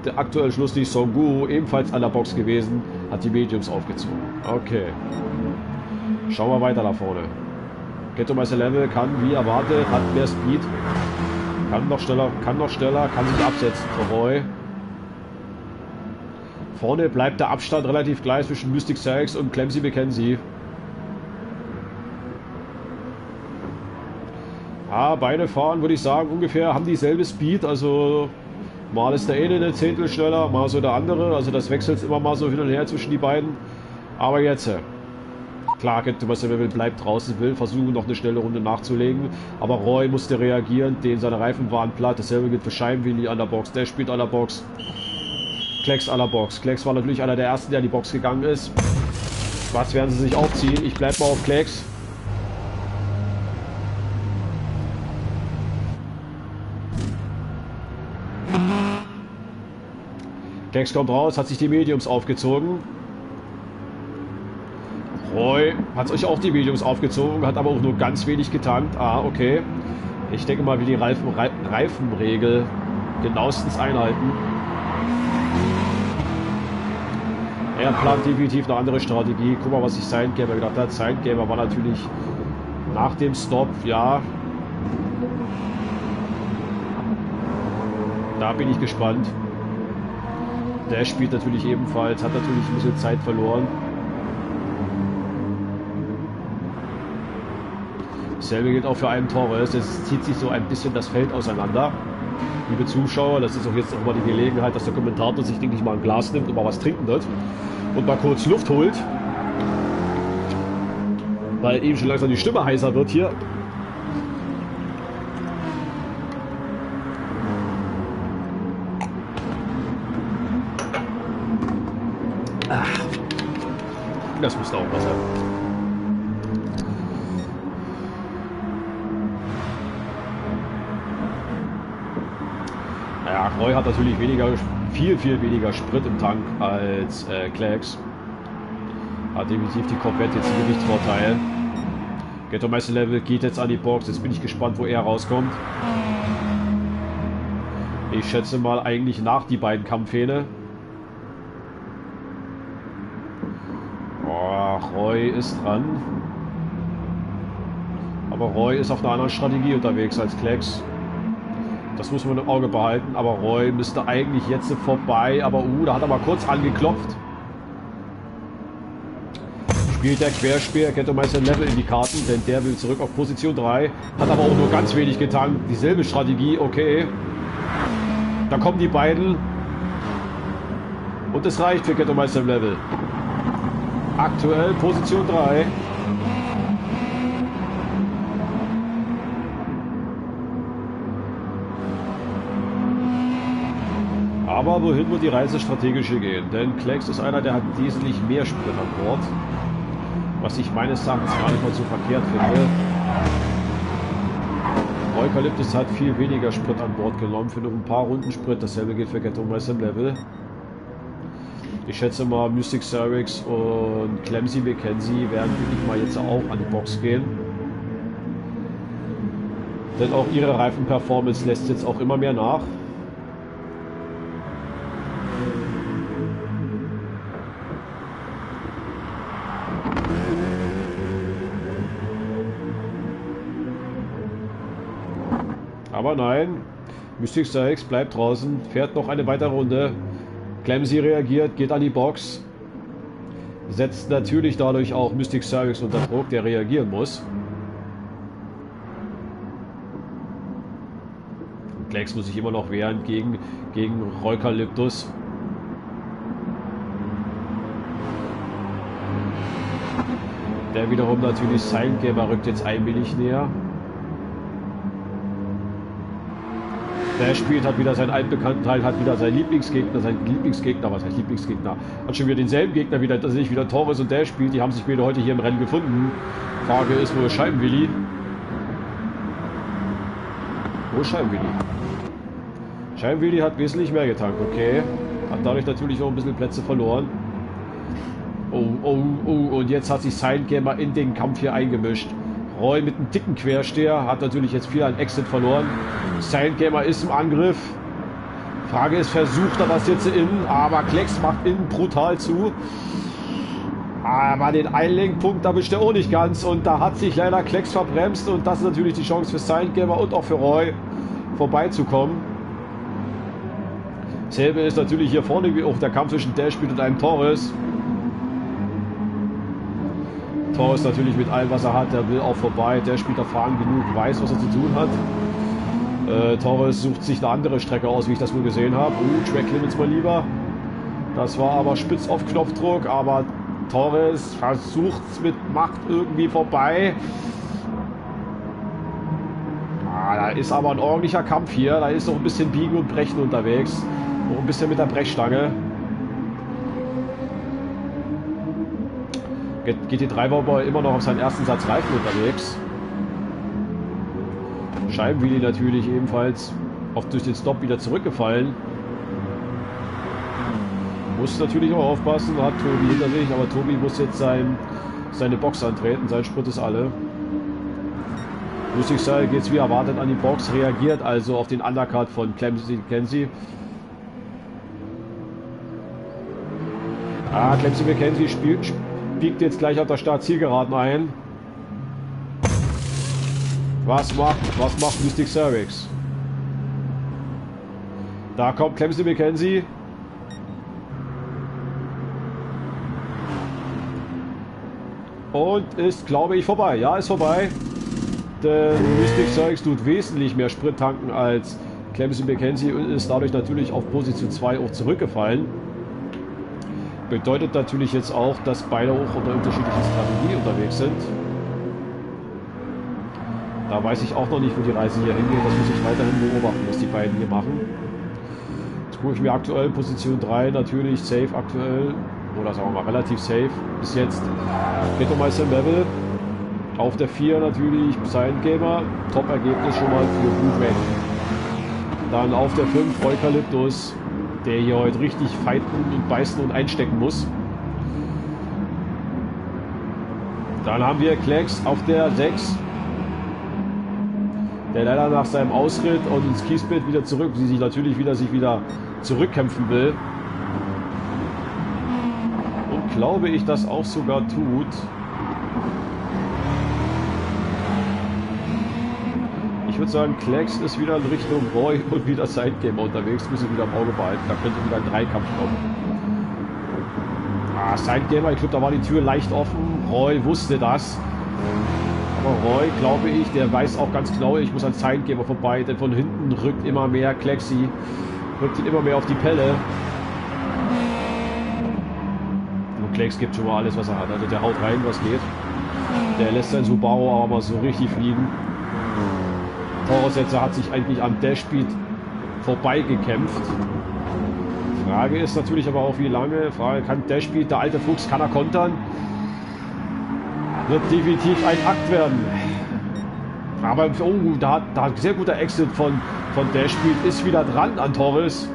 der aktuelle Schlusslicht Songu ebenfalls an der Box gewesen, hat die Mediums aufgezogen. Okay. Schauen wir weiter nach vorne. Ghetto-Meister Level kann, wie erwartet, hat mehr Speed. Kann noch schneller, kann sich absetzen. Roy. Vorne bleibt der Abstand relativ gleich zwischen Mystic Sex und Clemsy McKenzie. Ja, beide fahren, würde ich sagen, ungefähr haben dieselbe Speed. Also mal ist der eine Zehntel schneller, mal so der andere. Also das wechselt immer mal so hin und her zwischen die beiden. Aber jetzt, klar, Ghetto-Meister Level bleibt draußen, will versuchen, noch eine schnelle Runde nachzulegen. Aber Roy musste reagieren, denn seine Reifen waren platt. Dasselbe gilt für Scheibenwili an der Box, der spielt an der Box. Klecks an der Box. Klecks war natürlich einer der ersten, der an die Box gegangen ist. Was werden sie sich aufziehen? Ich bleib mal auf Klecks. Klecks kommt raus, hat sich die Mediums aufgezogen. Roy hat sich auch die Mediums aufgezogen, hat aber auch nur ganz wenig getankt. Ah, okay. Ich denke mal, wie die Reifenregel genauestens einhalten. Er plant definitiv eine andere Strategie. Guck mal, was sich sein Gamer gedacht hat. Sein Gamer war natürlich nach dem Stop, ja. Da bin ich gespannt. Der spielt natürlich ebenfalls, hat natürlich ein bisschen Zeit verloren. Dasselbe gilt auch für einen Torres. Es zieht sich so ein bisschen das Feld auseinander. Liebe Zuschauer, das ist auch jetzt auch mal die Gelegenheit, dass der Kommentator sich, denke ich, mal ein Glas nimmt und mal was trinken wird. Und mal kurz Luft holt. Weil eben schon langsam die Stimme heißer wird hier. Das müsste auch was sein. Naja, Roy hat natürlich viel weniger Sprit im Tank als Klecks. Hat definitiv die Corvette jetzt einen Gewichtsvorteil. Ghetto-Meister Level geht jetzt an die Box. Jetzt bin ich gespannt, wo er rauskommt. Ich schätze mal eigentlich nach die beiden Kampfhähne. Roy ist dran. Aber Roy ist auf einer anderen Strategie unterwegs als Klecks. Das muss man im Auge behalten. Aber Roy müsste eigentlich jetzt vorbei. Aber da hat er mal kurz angeklopft. Spielt der Querspeer Ghetto-Meister Level in die Karten, denn der will zurück auf Position 3. Hat aber auch nur ganz wenig getankt. Dieselbe Strategie, okay. Da kommen die beiden. Und es reicht für Ghetto-Meister Level. Aktuell Position 3. Aber wohin wird die Reise strategisch gehen? Denn Klecks ist einer, der hat wesentlich mehr Sprit an Bord. Was ich meines Erachtens gar nicht mal so verkehrt finde. Eukalyptus hat viel weniger Sprit an Bord genommen, für nur ein paar Runden Sprit. Dasselbe gilt für Ghetto-Meister Level. Ich schätze mal, Mystic Cervix und Clemsy McKenzie werden wirklich mal jetzt auch an die Box gehen. Denn auch ihre Reifenperformance lässt jetzt auch immer mehr nach. Aber nein, Mystic Cervix bleibt draußen, fährt noch eine weitere Runde. Clemsy reagiert, geht an die Box. Setzt natürlich dadurch auch Mystic Cervix unter Druck, der reagieren muss. Klecks muss sich immer noch wehren gegen Eukalyptus. Der wiederum natürlich Silent Gamer rückt jetzt allmählich näher. Der spielt, hat wieder seinen altbekannten Teil, hat wieder seinen Lieblingsgegner, was heißt Lieblingsgegner? Hat schon wieder denselben Gegner wieder, dass nicht wieder Torres und der spielt, die haben sich wieder heute hier im Rennen gefunden. Frage ist, wo ist Scheibenwilli? Wo ist Scheibenwilli? Scheibenwilli hat wesentlich mehr getankt, okay. Hat dadurch natürlich auch ein bisschen Plätze verloren. Und jetzt hat sich Sidegamer in den Kampf hier eingemischt. Roy mit einem dicken Quersteher hat natürlich jetzt viel an Exit verloren. Sidegamer ist im Angriff. Frage ist, versucht er das jetzt innen, aber Klecks macht innen brutal zu. Aber den Einlenkpunkt erwischt er auch nicht ganz und da hat sich leider Klecks verbremst und das ist natürlich die Chance für Sidegamer und auch für Roy vorbeizukommen. Selbe ist natürlich hier vorne wie auch der Kampf zwischen Dashbeat und einem Torres. Torres natürlich mit allem, was er hat, der will auch vorbei. Dashbeat erfahren genug, weiß, was er zu tun hat. Torres sucht sich eine andere Strecke aus, wie ich das wohl gesehen habe. Track Limits mal lieber. Das war aber spitz auf Knopfdruck, aber Torres versucht es mit Macht irgendwie vorbei. Da ist aber ein ordentlicher Kampf hier. Da ist noch ein bisschen Biegen und Brechen unterwegs. Noch ein bisschen mit der Brechstange. GT3 war aber immer noch auf seinen ersten Satz Reifen unterwegs. Scheibenwilli natürlich ebenfalls oft durch den Stop wieder zurückgefallen. Muss natürlich auch aufpassen, hat Tobi hinter sich, aber Tobi muss jetzt seine Box antreten, sein Sprit ist alle. Lustig sei, geht es wie erwartet an die Box, reagiert also auf den Undercut von Clemsy McKenzie. Clemsy McKenzie biegt jetzt gleich auf der Start-Zielgeraden ein. Was macht Mystic Cervix? Da kommt Clemsy McKenzie. Und ist, glaube ich, vorbei. Ja, ist vorbei. Der Mystic Cervix tut wesentlich mehr Sprit tanken als Clemsy McKenzie und ist dadurch natürlich auf Position 2 auch zurückgefallen. Bedeutet natürlich jetzt auch, dass beide auch unter unterschiedlichen Strategien unterwegs sind. Da weiß ich auch noch nicht, wo die Reise hier hingeht. Das muss ich weiterhin beobachten, was die beiden hier machen. Jetzt gucke ich mir aktuell Position 3 natürlich safe aktuell. Oder sagen wir mal relativ safe bis jetzt. Retomeister im Level. Auf der 4 natürlich Sidegamer. Top-Ergebnis schon mal für Blue Dragon. Dann auf der 5 Eukalyptus, der hier heute richtig fighten und beißen und einstecken muss. Dann haben wir Klecks auf der 6. Der leider nach seinem Ausritt und ins Kiesbett wieder zurück, die sich natürlich wieder zurückkämpfen will. Und glaube ich, das auch sogar tut. Ich würde sagen, Klecks ist wieder in Richtung Roy und wieder Sidegamer unterwegs. Müssen wir wieder im Auge behalten. Da könnte wieder ein Dreikampf kommen. Sidegamer, ich glaube, da war die Tür leicht offen. Roy wusste das. Aber Roy, glaube ich, der weiß auch ganz genau, ich muss an Sidegamer vorbei, denn von hinten rückt immer mehr Klecksy, rückt ihn immer mehr auf die Pelle. Und Klecks gibt schon mal alles, was er hat. Also der haut rein, was geht. Der lässt sein Subaru aber mal so richtig fliegen. Voraussetzer hat sich eigentlich am Dashbeat vorbeigekämpft. Frage ist natürlich aber auch, wie lange. Frage, kann Dashbeat, der alte Fuchs, kann er kontern? Wird definitiv ein Akt werden. Aber da hat sehr guter Exit von Dashbeat, ist wieder dran an Torres.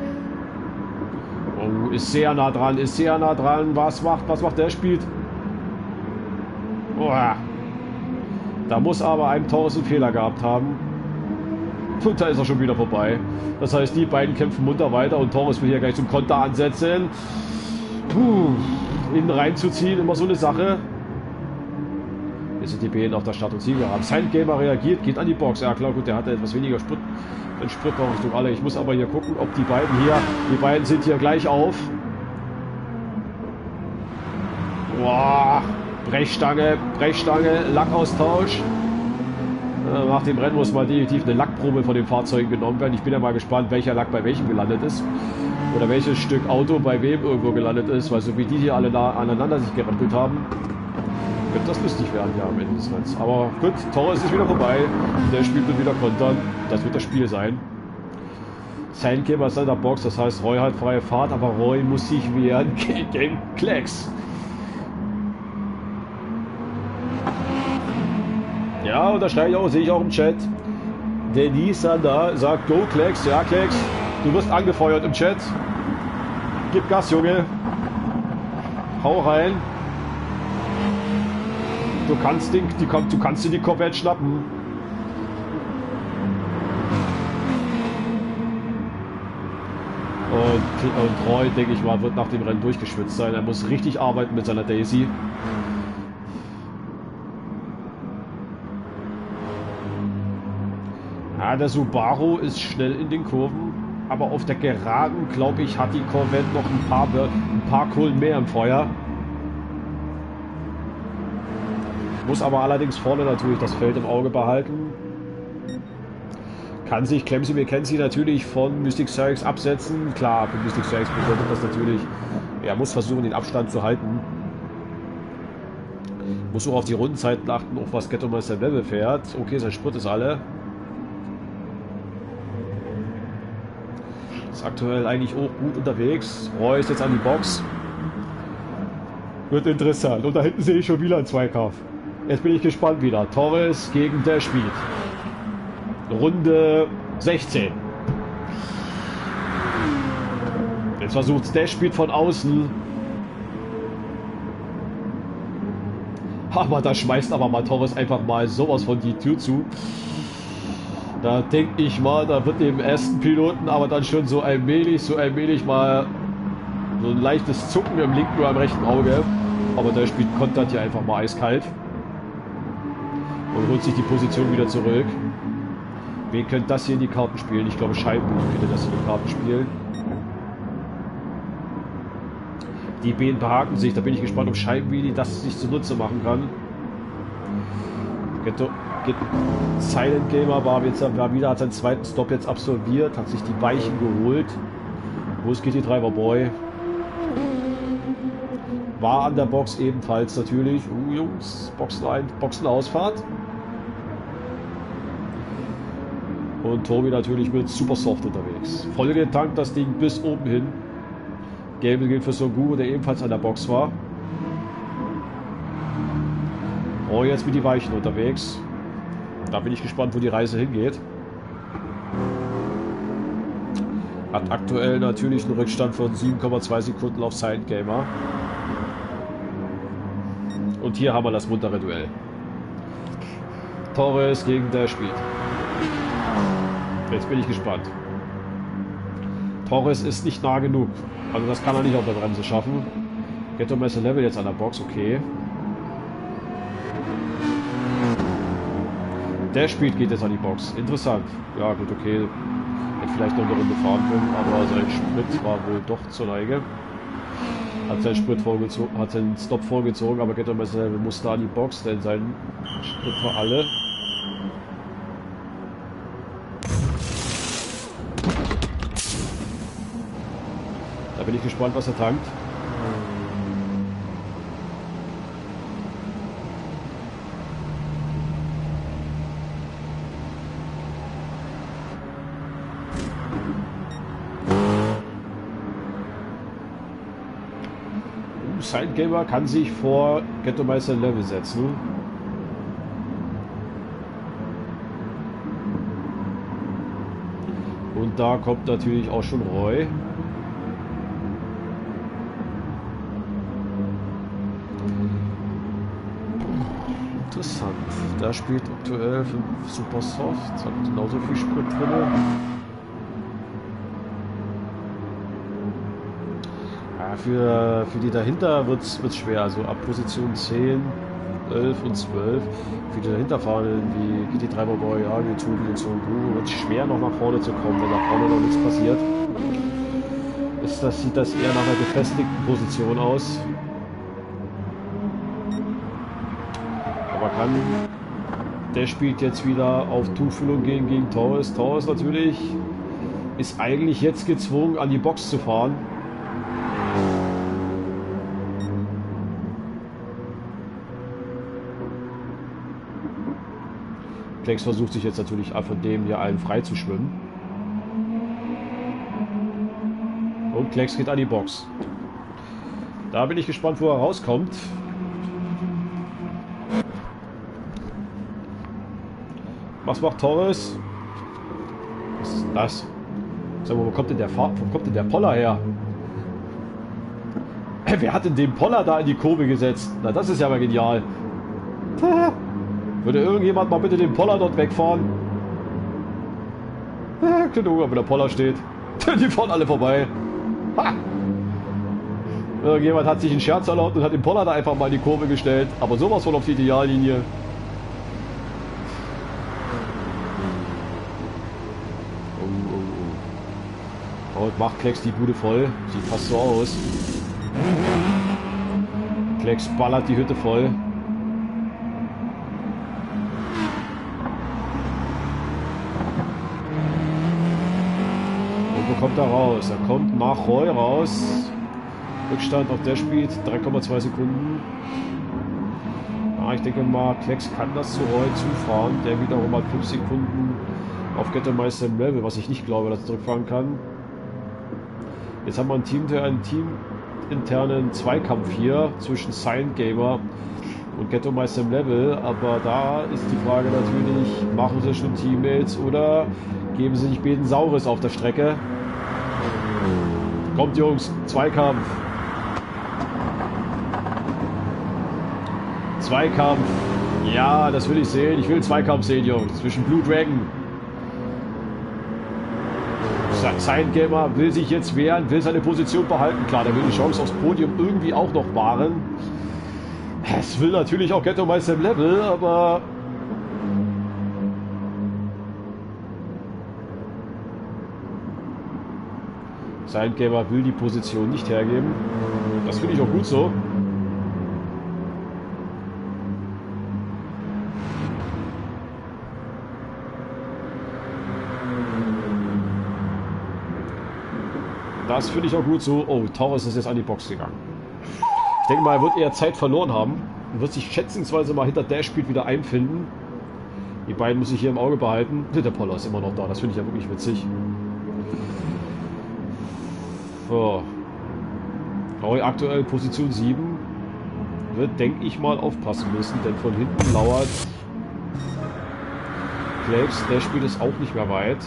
Ist sehr nah dran, ist sehr nah dran. Was macht Dashbeat? Da muss aber einem Torres einen Fehler gehabt haben. Und da ist er schon wieder vorbei. Das heißt, die beiden kämpfen munter weiter und Torres will hier gleich zum Konter ansetzen. Innen reinzuziehen, immer so eine Sache. Jetzt sind die Beine auf der Start- und Zielgeraden. Sidegamer reagiert, geht an die Box. Ja klar, gut, der hatte etwas weniger Sprit. Den Sprit war Richtung alle. Ich muss aber hier gucken, ob die beiden sind hier gleich auf. Boah, Brechstange, Lackaustausch. Nach dem Rennen muss mal definitiv eine Lackprobe von den Fahrzeugen genommen werden. Ich bin ja mal gespannt, welcher Lack bei welchem gelandet ist. Oder welches Stück Auto bei wem irgendwo gelandet ist. Weil so wie die hier alle da aneinander sich gerempelt haben, könnte das lustig werden ja am Ende des Rennens. Aber gut, Torres ist wieder vorbei. Der Spiel wird wieder kontern. Das wird das Spiel sein. Sidegamer ist an der Box, das heißt Roy hat freie Fahrt, aber Roy muss sich wehren gegen Klecks. Ja, und da schreibe ich auch, sehe ich auch im Chat. Der Nissan da sagt, go Klecks, ja Klecks, du wirst angefeuert im Chat. Gib Gas, Junge. Hau rein. Du kannst dir die Corvette schnappen. Und Roy, denke ich mal, wird nach dem Rennen durchgeschwitzt sein. Er muss richtig arbeiten mit seiner Daisy. Ja, der Subaru ist schnell in den Kurven, aber auf der Geraden, glaube ich, hat die Corvette noch ein paar Kohlen mehr im Feuer. Muss aber allerdings vorne natürlich das Feld im Auge behalten. Kann sich Clemson, wir kennen sie natürlich von Mystic Sykes absetzen. Klar, für Mystic Sykes bedeutet das natürlich, er muss versuchen, den Abstand zu halten. Muss auch auf die Rundenzeiten achten, auch was Ghetto-Meister Level fährt. Okay, sein Sprit ist alle. Ist aktuell eigentlich auch gut unterwegs. Roy ist jetzt an die Box. Wird interessant. Und da hinten sehe ich schon wieder einen Zweikampf. Jetzt bin ich gespannt wieder. Torres gegen Dashbeat. Runde 16. Jetzt versucht Dashbeat von außen. Aber da schmeißt aber mal Torres einfach mal sowas von die Tür zu. Da denke ich mal, da wird dem ersten Piloten aber dann schon so allmählich mal so ein leichtes Zucken im linken oder im rechten Auge. Aber Dashbeat kontert hier einfach mal eiskalt. Und holt sich die Position wieder zurück. Wen könnte das hier in die Karten spielen? Ich glaube, Scheibenwili könnte das in die Karten spielen. Die beiden behaken sich. Da bin ich gespannt, ob Scheibenwili das sich zunutze machen kann. Silent Gamer war wieder, hat seinen zweiten Stop jetzt absolviert, hat sich die Weichen geholt. Wo ist GT Driver Boy? War an der Box ebenfalls natürlich. Jungs, Boxenausfahrt. Und Tobi natürlich mit super soft unterwegs. Voll getankt das Ding bis oben hin. Gelbe gilt für Songu, der ebenfalls an der Box war. Oh, jetzt mit die Weichen unterwegs. Da bin ich gespannt, wo die Reise hingeht. Hat aktuell natürlich einen Rückstand von 7,2 Sekunden auf Silent Gamer. Und hier haben wir das muntere Duell. Torres gegen Dashbeat. Jetzt bin ich gespannt. Torres ist nicht nah genug. Also das kann er nicht auf der Bremse schaffen. Ghetto-Meister Level jetzt an der Box, okay. Dashbeat geht jetzt an die Box. Interessant. Ja gut, okay. Hätte vielleicht noch eine Runde fahren können, aber sein Sprit war wohl doch zur Neige. Hat seinen Sprit vorgezogen, hat seinen Stop vorgezogen, aber Ghetto-Meister Level musste an die Box, denn sein Sprit war alle. Da bin ich gespannt, was er tankt. Silent Gamer kann sich vor Ghetto-Meister Level setzen. Und da kommt natürlich auch schon Roy. Interessant. Da spielt aktuell für Super Soft, hat genauso viel Sprit drin. Ja, für die dahinter wird es schwer. Also ab Position 10, 11 und 12. Für die dahinterfahrenden wie GT Driver Boy, ja, wie Tobi und so wird es schwer noch nach vorne zu kommen, wenn nach vorne noch nichts passiert. Sieht das eher nach einer befestigten Position aus. Der spielt jetzt wieder auf Tuchfühlung gegen Torres. Torres natürlich ist eigentlich jetzt gezwungen, an die Box zu fahren. Klecks versucht sich jetzt natürlich von dem hier allen frei zu schwimmen. Klecks geht an die Box. Da bin ich gespannt, wo er rauskommt. Was macht Torres? Was ist das? Sag mal, wo kommt denn der Poller her? Wer hat denn den Poller da in die Kurve gesetzt? Na, das ist ja mal genial. Würde irgendjemand mal bitte den Poller dort wegfahren? Keine Ahnung, wo der Poller steht. Die fahren alle vorbei. Ha! Irgendjemand hat sich einen Scherz erlaubt und hat den Poller da einfach mal in die Kurve gestellt. Aber sowas von auf die Ideallinie. Und macht Klecks die Bude voll. Sieht fast so aus. Klecks ballert die Hütte voll. Und wo kommt er raus? Er kommt nach Roy raus. Rückstand auf der Speed 3,2 Sekunden. Ja, ich denke mal, Klecks kann das zu Roy zufahren. Der wiederum hat 5 Sekunden auf Ghetto-Meister im Level, was ich nicht glaube, dass er zurückfahren kann. Jetzt haben wir einen teaminternen Zweikampf hier zwischen Silent Gamer und Ghetto-Meister im Level, aber da ist die Frage natürlich, machen sie schon Teammates oder geben sie sich beiden Saures auf der Strecke? Kommt Jungs, Zweikampf. Zweikampf. Ja, das will ich sehen. Ich will einen Zweikampf sehen, Jungs, zwischen Blue Dragon. Silent Gamer will sich jetzt wehren, will seine Position behalten. Klar, der will die Chance aufs Podium irgendwie auch noch wahren. Es will natürlich auch Ghetto-Meister im Level, aber... Silent Gamer will die Position nicht hergeben. Das finde ich auch gut so. Das finde ich auch gut so. Oh, Torres ist jetzt an die Box gegangen. Ich denke mal, er wird eher Zeit verloren haben und wird sich schätzungsweise mal hinter Dashspeed wieder einfinden. Die beiden muss ich hier im Auge behalten. Der Poller ist immer noch da, das finde ich ja wirklich witzig. So. Roy aktuell Position 7. Wird, denke ich mal, aufpassen müssen, denn von hinten lauert Klecks. Dashspeed ist auch nicht mehr weit.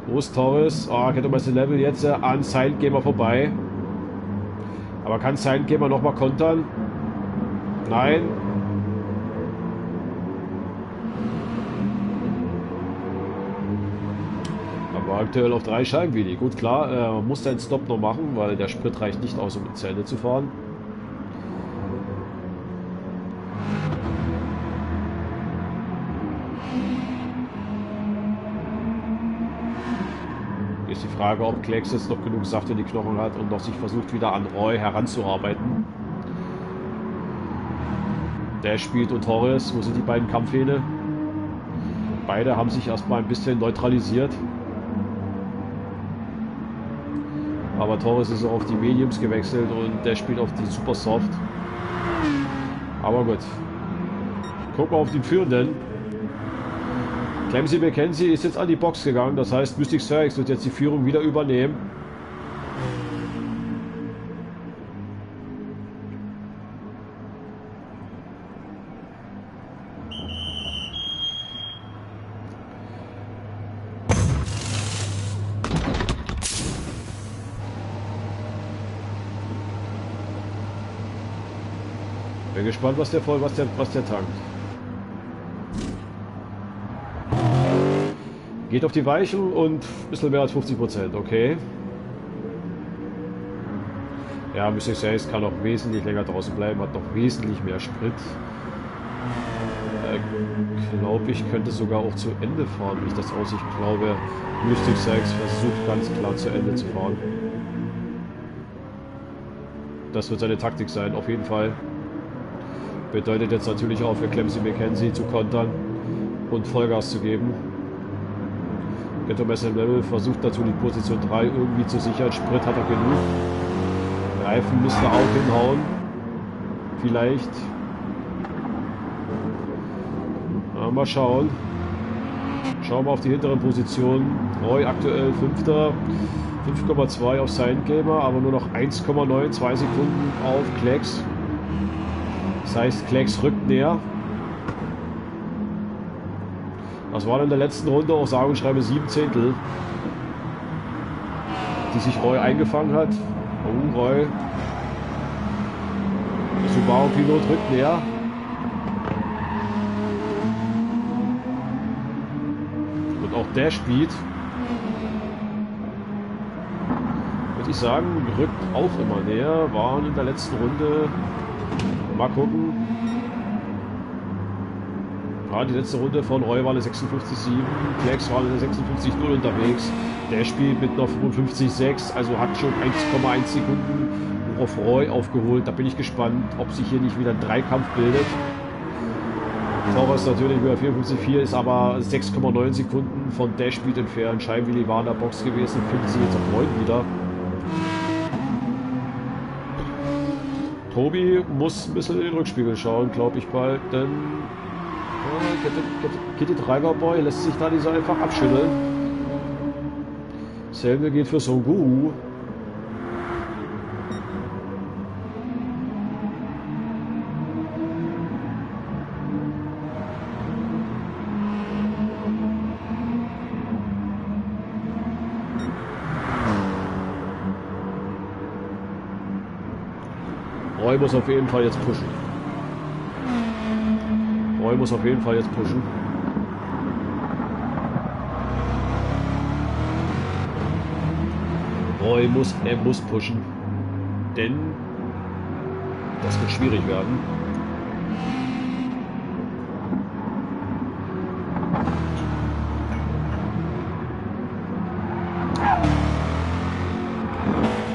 Groß Torres, Ghetto-Meister Level jetzt an Silent Gamer vorbei. Aber kann Silent Gamer nochmal kontern? Nein. Aber aktuell auf 3 Scheibenwili. Gut, klar, man muss seinen Stop noch machen, weil der Sprit reicht nicht aus, um ins Ende zu fahren. Ist die Frage, ob Klecks jetzt noch genug Saft in die Knochen hat und noch sich versucht, wieder an Roy heranzuarbeiten. Dashspeed und Torres, wo sind die beiden Kampfhähne? Beide haben sich erstmal ein bisschen neutralisiert. Aber Torres ist auch auf die Mediums gewechselt und Dashspeed auf die Super Soft. Aber gut. Gucken wir auf den Führenden. Clemsy McKenzie ist jetzt an die Box gegangen, das heißt Mystic Spherix wird jetzt die Führung wieder übernehmen. Bin gespannt, was der tankt. Geht auf die Weichen und ein bisschen mehr als 50%, okay. Ja, Mystic Spherix kann noch wesentlich länger draußen bleiben, hat noch wesentlich mehr Sprit. Glaube ich, könnte sogar auch zu Ende fahren, wie ich das aussieht. Ich glaube, Mystic Spherix versucht ganz klar zu Ende zu fahren. Das wird seine Taktik sein, auf jeden Fall. Bedeutet jetzt natürlich auch für Clemsy McKenzie zu kontern und Vollgas zu geben. Ghetto-Meister im Level versucht natürlich Position 3 irgendwie zu sichern. Sprit hat er genug. Reifen müsste auch hinhauen. Vielleicht. Ja, mal schauen. Schauen wir auf die hinteren Positionen. Roy aktuell 5. 5,2 auf Signgamer, aber nur noch 1,92 Sekunden auf Klecks. Das heißt, Klecks rückt näher. Das war in der letzten Runde auch sage und schreibe 7 Zehntel, die sich Roy eingefangen hat. Oh, Roy. Der Subaru-Pilot rückt näher. Und auch der Speed, würde ich sagen, rückt auch immer näher. Waren in der letzten Runde, mal gucken. Ja, die letzte Runde von Roy war eine 56,7, Klecks war eine 56,0 unterwegs. Der spielt mit einer 55,6, also hat schon 1,1 Sekunden auf Roy aufgeholt. Da bin ich gespannt, ob sich hier nicht wieder ein Dreikampf bildet. Torres natürlich über 54,4, ist aber 6,9 Sekunden von Dashbeat entfernt. Scheinwilli war in der Box gewesen, findet sie jetzt auf 9 wieder. Tobi muss ein bisschen in den Rückspiegel schauen, glaube ich bald, denn Kitty Driver Boy lässt sich da nicht so einfach abschütteln. Selbe geht für Songu. Roy muss auf jeden Fall jetzt pushen. Roy muss auf jeden Fall jetzt pushen. Roy muss pushen. Denn das wird schwierig werden.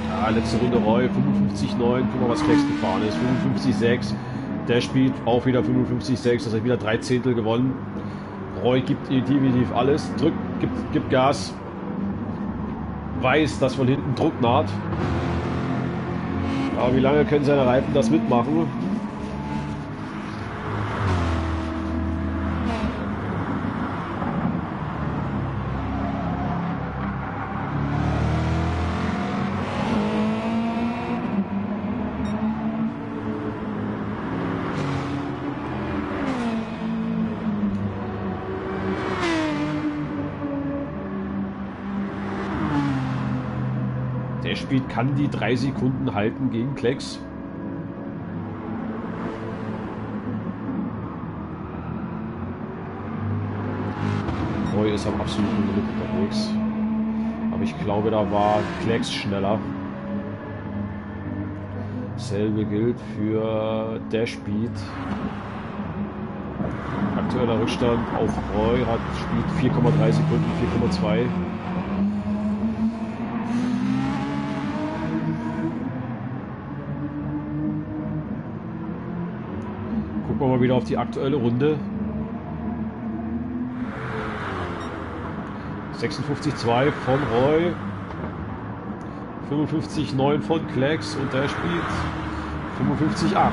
Ja, letzte Runde Roy, 55,9. Guck mal, was Klecks gefahren ist. 55,6. Der spielt auch wieder 55,6, das hat wieder 3 Zehntel gewonnen. Roy gibt definitiv alles, drückt, gibt Gas, weiß, dass von hinten Druck naht. Aber wie lange können seine Reifen das mitmachen? Der Speed kann die 3 Sekunden halten gegen Klecks. Roy ist am absoluten Limit unterwegs. Aber ich glaube, da war Klecks schneller. Dasselbe gilt für der Speed. Aktueller Rückstand auf Roy hat Speed 4,3 Sekunden, 4,2. Gucken wir mal wieder auf die aktuelle Runde. 56,2 von Roy, 55,9 von Klecks und der spielt 55,8.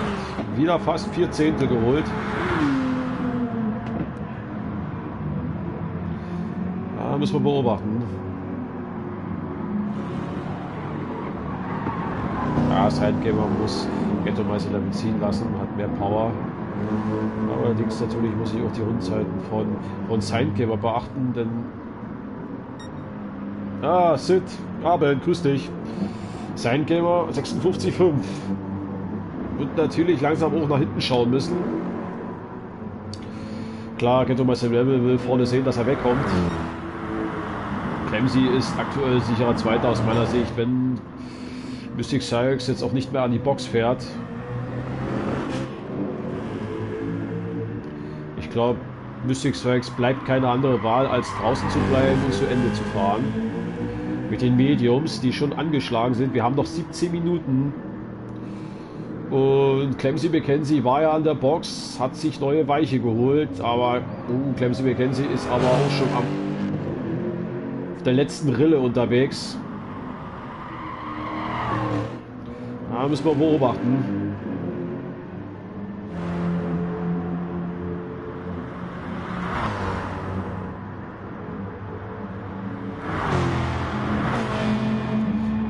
Wieder fast 4 Zehntel geholt. Da müssen wir beobachten. Ja, Sidegamer muss Ghetto-Meister damit ziehen lassen, hat mehr Power. Allerdings natürlich muss ich auch die Rundenzeiten von Sidegamer beachten, denn Sid, Abend, grüß dich. Sidegamer 56,5. Und natürlich langsam auch nach hinten schauen müssen. Klar, Ghetto-Meister will vorne sehen, dass er wegkommt. Clemsy ist aktuell sicherer Zweiter aus meiner Sicht, wenn Mystic Sykes jetzt auch nicht mehr an die Box fährt. Ich glaube, Mystic Sykes bleibt keine andere Wahl, als draußen zu bleiben und zu Ende zu fahren. Mit den Mediums, die schon angeschlagen sind. Wir haben noch 17 Minuten. Und Clemsy McKenzie war ja an der Box, hat sich neue Weiche geholt. Aber Clemsy McKenzie ist aber auch schon auf der letzten Rille unterwegs. Da müssen wir beobachten.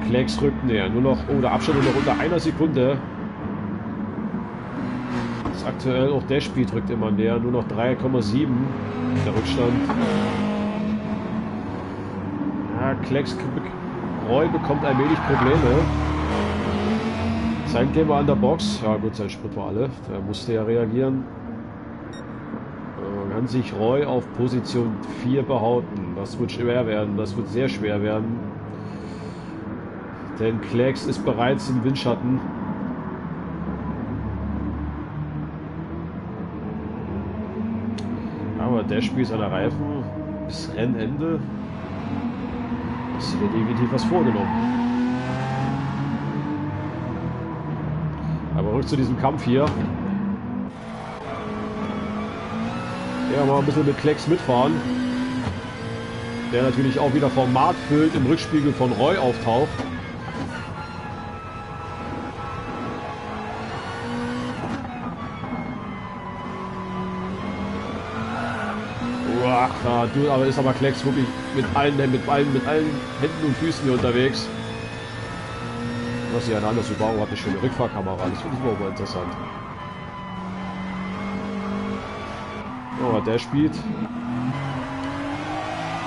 Klecks rückt näher. Nur noch, oh, der Abstand nur noch unter einer Sekunde. Das aktuell auch der Speed rückt immer näher. Nur noch 3,7 der Rückstand. Ja, Klecks, Roy bekommt allmählich Probleme. Sein Game war an der Box. Ja gut, sein Sprit war alle. Der musste ja reagieren. Kann sich Roy auf Position 4 behaupten. Das wird schwer werden. Das wird sehr schwer werden. Denn Klecks ist bereits im Windschatten. Aber der spielt seine Reifen bis Rennende. Ist mir definitiv was vorgenommen. Aber rück zu diesem Kampf hier. Ja, mal ein bisschen mit Klecks mitfahren. Der natürlich auch wieder Format füllt im Rückspiegel von Roy auftaucht. Ja, du, aber ist aber Klecks wirklich mit allen Händen und Füßen hier unterwegs. Was ja dann, das Subaru hat eine schöne Rückfahrkamera, das finde ich auch mal interessant. Oh, der spielt.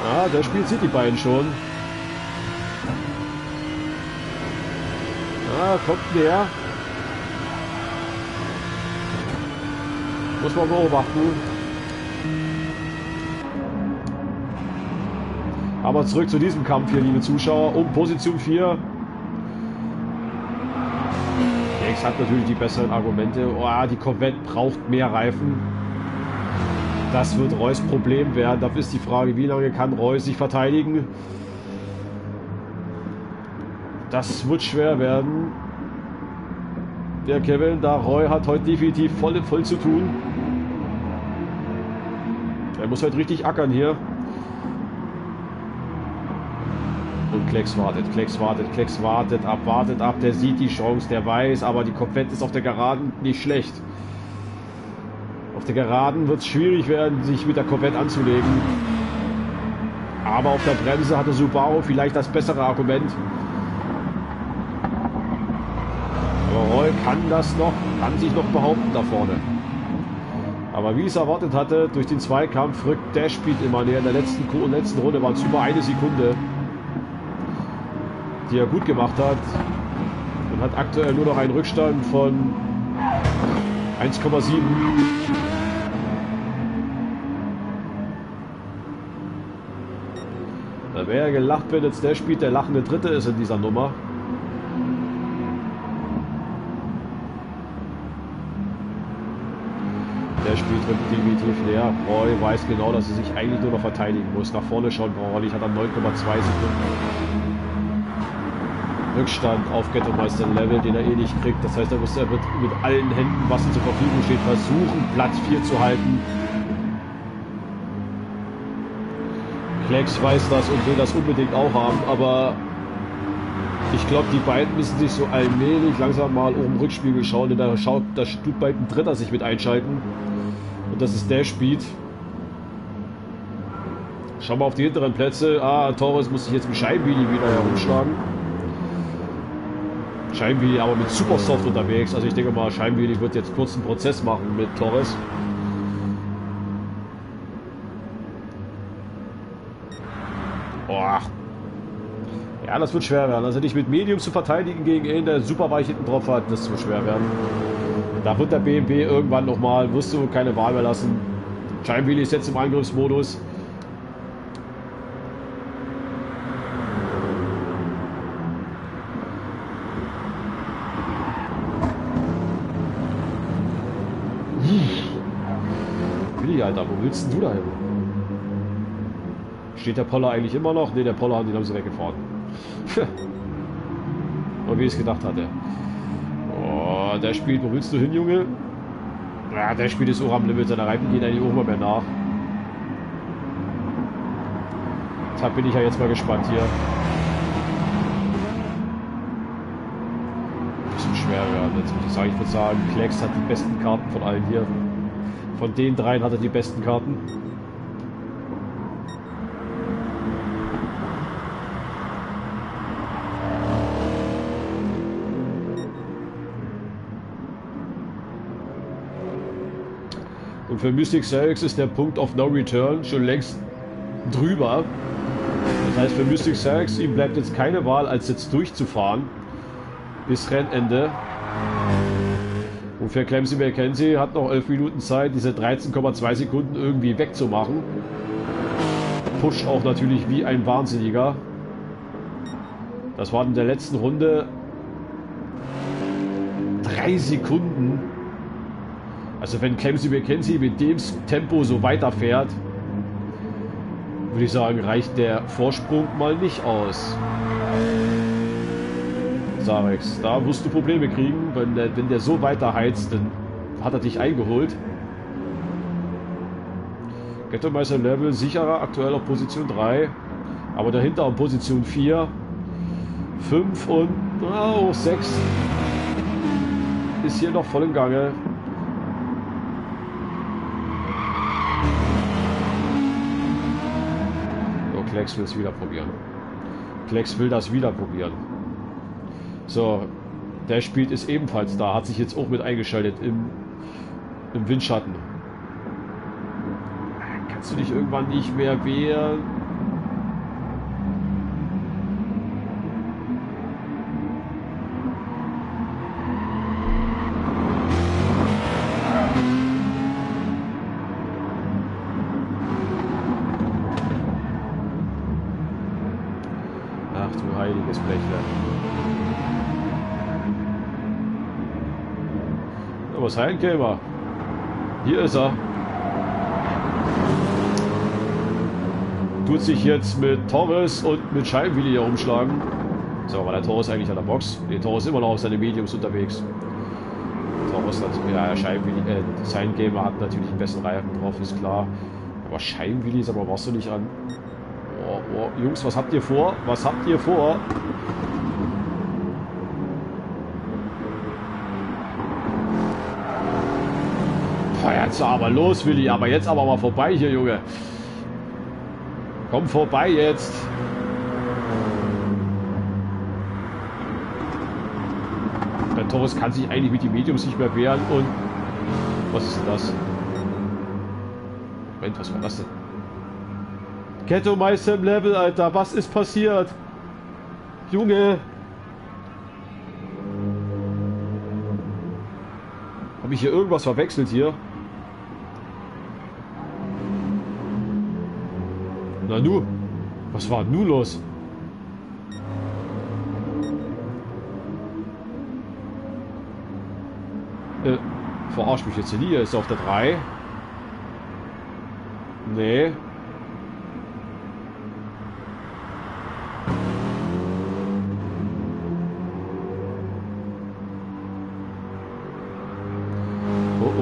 Ja, der spielt sieht die beiden schon. Ja, kommt näher. Muss man beobachten. Aber zurück zu diesem Kampf hier, liebe Zuschauer, um Position 4. Klecks hat natürlich die besseren Argumente. Oh, die Corvette braucht mehr Reifen. Das wird Roys Problem werden. Dafür ist die Frage, wie lange kann Roy sich verteidigen? Das wird schwer werden. Der Kevin, da Roy hat heute definitiv voll zu tun. Er muss heute richtig ackern hier. Und Klecks wartet, wartet ab, der sieht die Chance, der weiß, aber die Corvette ist auf der Geraden nicht schlecht. Auf der Geraden wird es schwierig werden, sich mit der Corvette anzulegen. Aber auf der Bremse hatte Subaru vielleicht das bessere Argument. Aber Roy kann das noch, kann sich noch behaupten da vorne. Aber wie ich es erwartet hatte, durch den Zweikampf rückt der Speed immer näher. In der letzten Runde waren es über eine Sekunde, die er gut gemacht hat, und hat aktuell nur noch einen Rückstand von 1,7. Da wäre ja gelacht, wenn jetzt der Speed der lachende Dritte ist in dieser Nummer. Der Speed wird definitiv leer. Roy weiß genau, dass er sich eigentlich nur noch verteidigen muss. Nach vorne schauen braucht er nicht, hat er 9,2 Sekunden Rückstand auf Ghetto-Meister-Level, den er eh nicht kriegt. Das heißt, er wird mit allen Händen, was ihm zur Verfügung steht, versuchen, Platz 4 zu halten. Klecks weiß das und will das unbedingt auch haben, aber ich glaube, die beiden müssen sich so allmählich langsam mal um den Rückspiegel schauen, denn da tut bald ein Dritter sich mit einschalten. Und das ist der Speed. Schauen wir auf die hinteren Plätze. Torres muss sich jetzt mit Scheibenwili wieder herumschlagen. Scheibenwili aber mit Supersoft unterwegs. Also ich denke mal, Scheibenwili wird jetzt kurz einen Prozess machen mit Torres. Boah. Ja, das wird schwer werden. Also dich mit Medium zu verteidigen gegen ihn, der super weich hinten drauf hat, das wird schwer werden. Da wird der BMW irgendwann nochmal, wirst du keine Wahl mehr lassen. Scheibenwili ist jetzt im Angriffsmodus. Willi, Alter, wo willst denn du da hin? Steht der Poller eigentlich immer noch? Ne, der Poller, den haben sie weggefahren. Und wie ich es gedacht hatte. Oh, der spielt, wo willst du hin, Junge? Ja, der spielt ist auch am Limit, seine Reifen gehen eigentlich auch immer mehr nach. Deshalb bin ich ja jetzt mal gespannt hier. Bisschen schwer werden. Jetzt muss ich sagen, Klecks hat die besten Karten von allen hier. Von den dreien hat er die besten Karten. Und für Mystic Selx ist der Punkt of No Return schon längst drüber. Das heißt, für Mystic Selx, ihm bleibt jetzt keine Wahl, als jetzt durchzufahren bis Rennende. Und für Clemson McKenzie hat noch 11 Minuten Zeit, diese 13,2 Sekunden irgendwie wegzumachen. Pusht auch natürlich wie ein Wahnsinniger. Das war in der letzten Runde 3 Sekunden. Also wenn Clemson McKenzie mit dem Tempo so weiterfährt, würde ich sagen, reicht der Vorsprung mal nicht aus. Sarex, da wirst du Probleme kriegen, wenn der so weiterheizt, dann hat er dich eingeholt. Ghetto-Meister Level sicherer, aktuell auf Position 3, aber dahinter auf Position 4, 5 und 6 ist hier noch voll im Gange. So, Klecks will es wieder probieren. Klecks will das wieder probieren. So, der Speed ist ebenfalls da, hat sich jetzt auch mit eingeschaltet im Windschatten. Kannst du dich irgendwann nicht mehr wehren? Ach du heiliges Blechlein. Was Heinkämer? Hier ist er. Tut sich jetzt mit Torres und mit Scheibenwilli herumschlagen. So, war der Torres eigentlich an der Box? Der Torres ist immer noch auf seine Mediums unterwegs. Torres hat, ja, Scheibenwilli, Heinkämer hat natürlich einen besseren Reifen drauf, ist klar. Aber Scheibenwilli, sag mal, warst du nicht an? Oh, Jungs, was habt ihr vor? Was habt ihr vor? Jetzt aber los, Willi, aber jetzt aber mal vorbei hier, Junge. Komm vorbei jetzt. Der Torres kann sich eigentlich mit den Mediums nicht mehr wehren und... Was ist denn das? Moment, was war das denn? Ghetto-Meister im Level, Alter, was ist passiert? Junge! Habe ich hier irgendwas verwechselt hier? Na nu, was war nun los? Verarsch mich jetzt hier, ist auf der 3. Nee.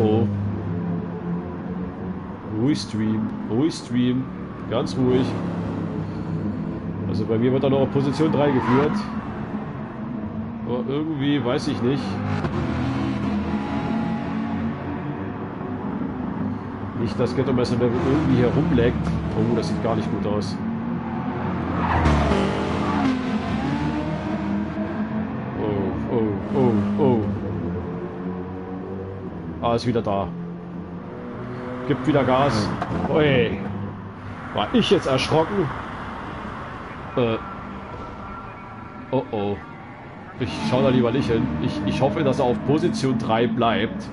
Oh. Ruhig Stream. Ganz ruhig. Also bei mir wird er noch auf Position 3 geführt. Aber irgendwie weiß ich nicht. Nicht, dass Ghetto-Meister irgendwie herumleckt. Oh, das sieht gar nicht gut aus. Oh. Ah, ist wieder da. Gibt wieder Gas. Ui. War ich jetzt erschrocken? Oh. Ich schaue da lieber nicht hin. Ich hoffe, dass er auf Position 3 bleibt.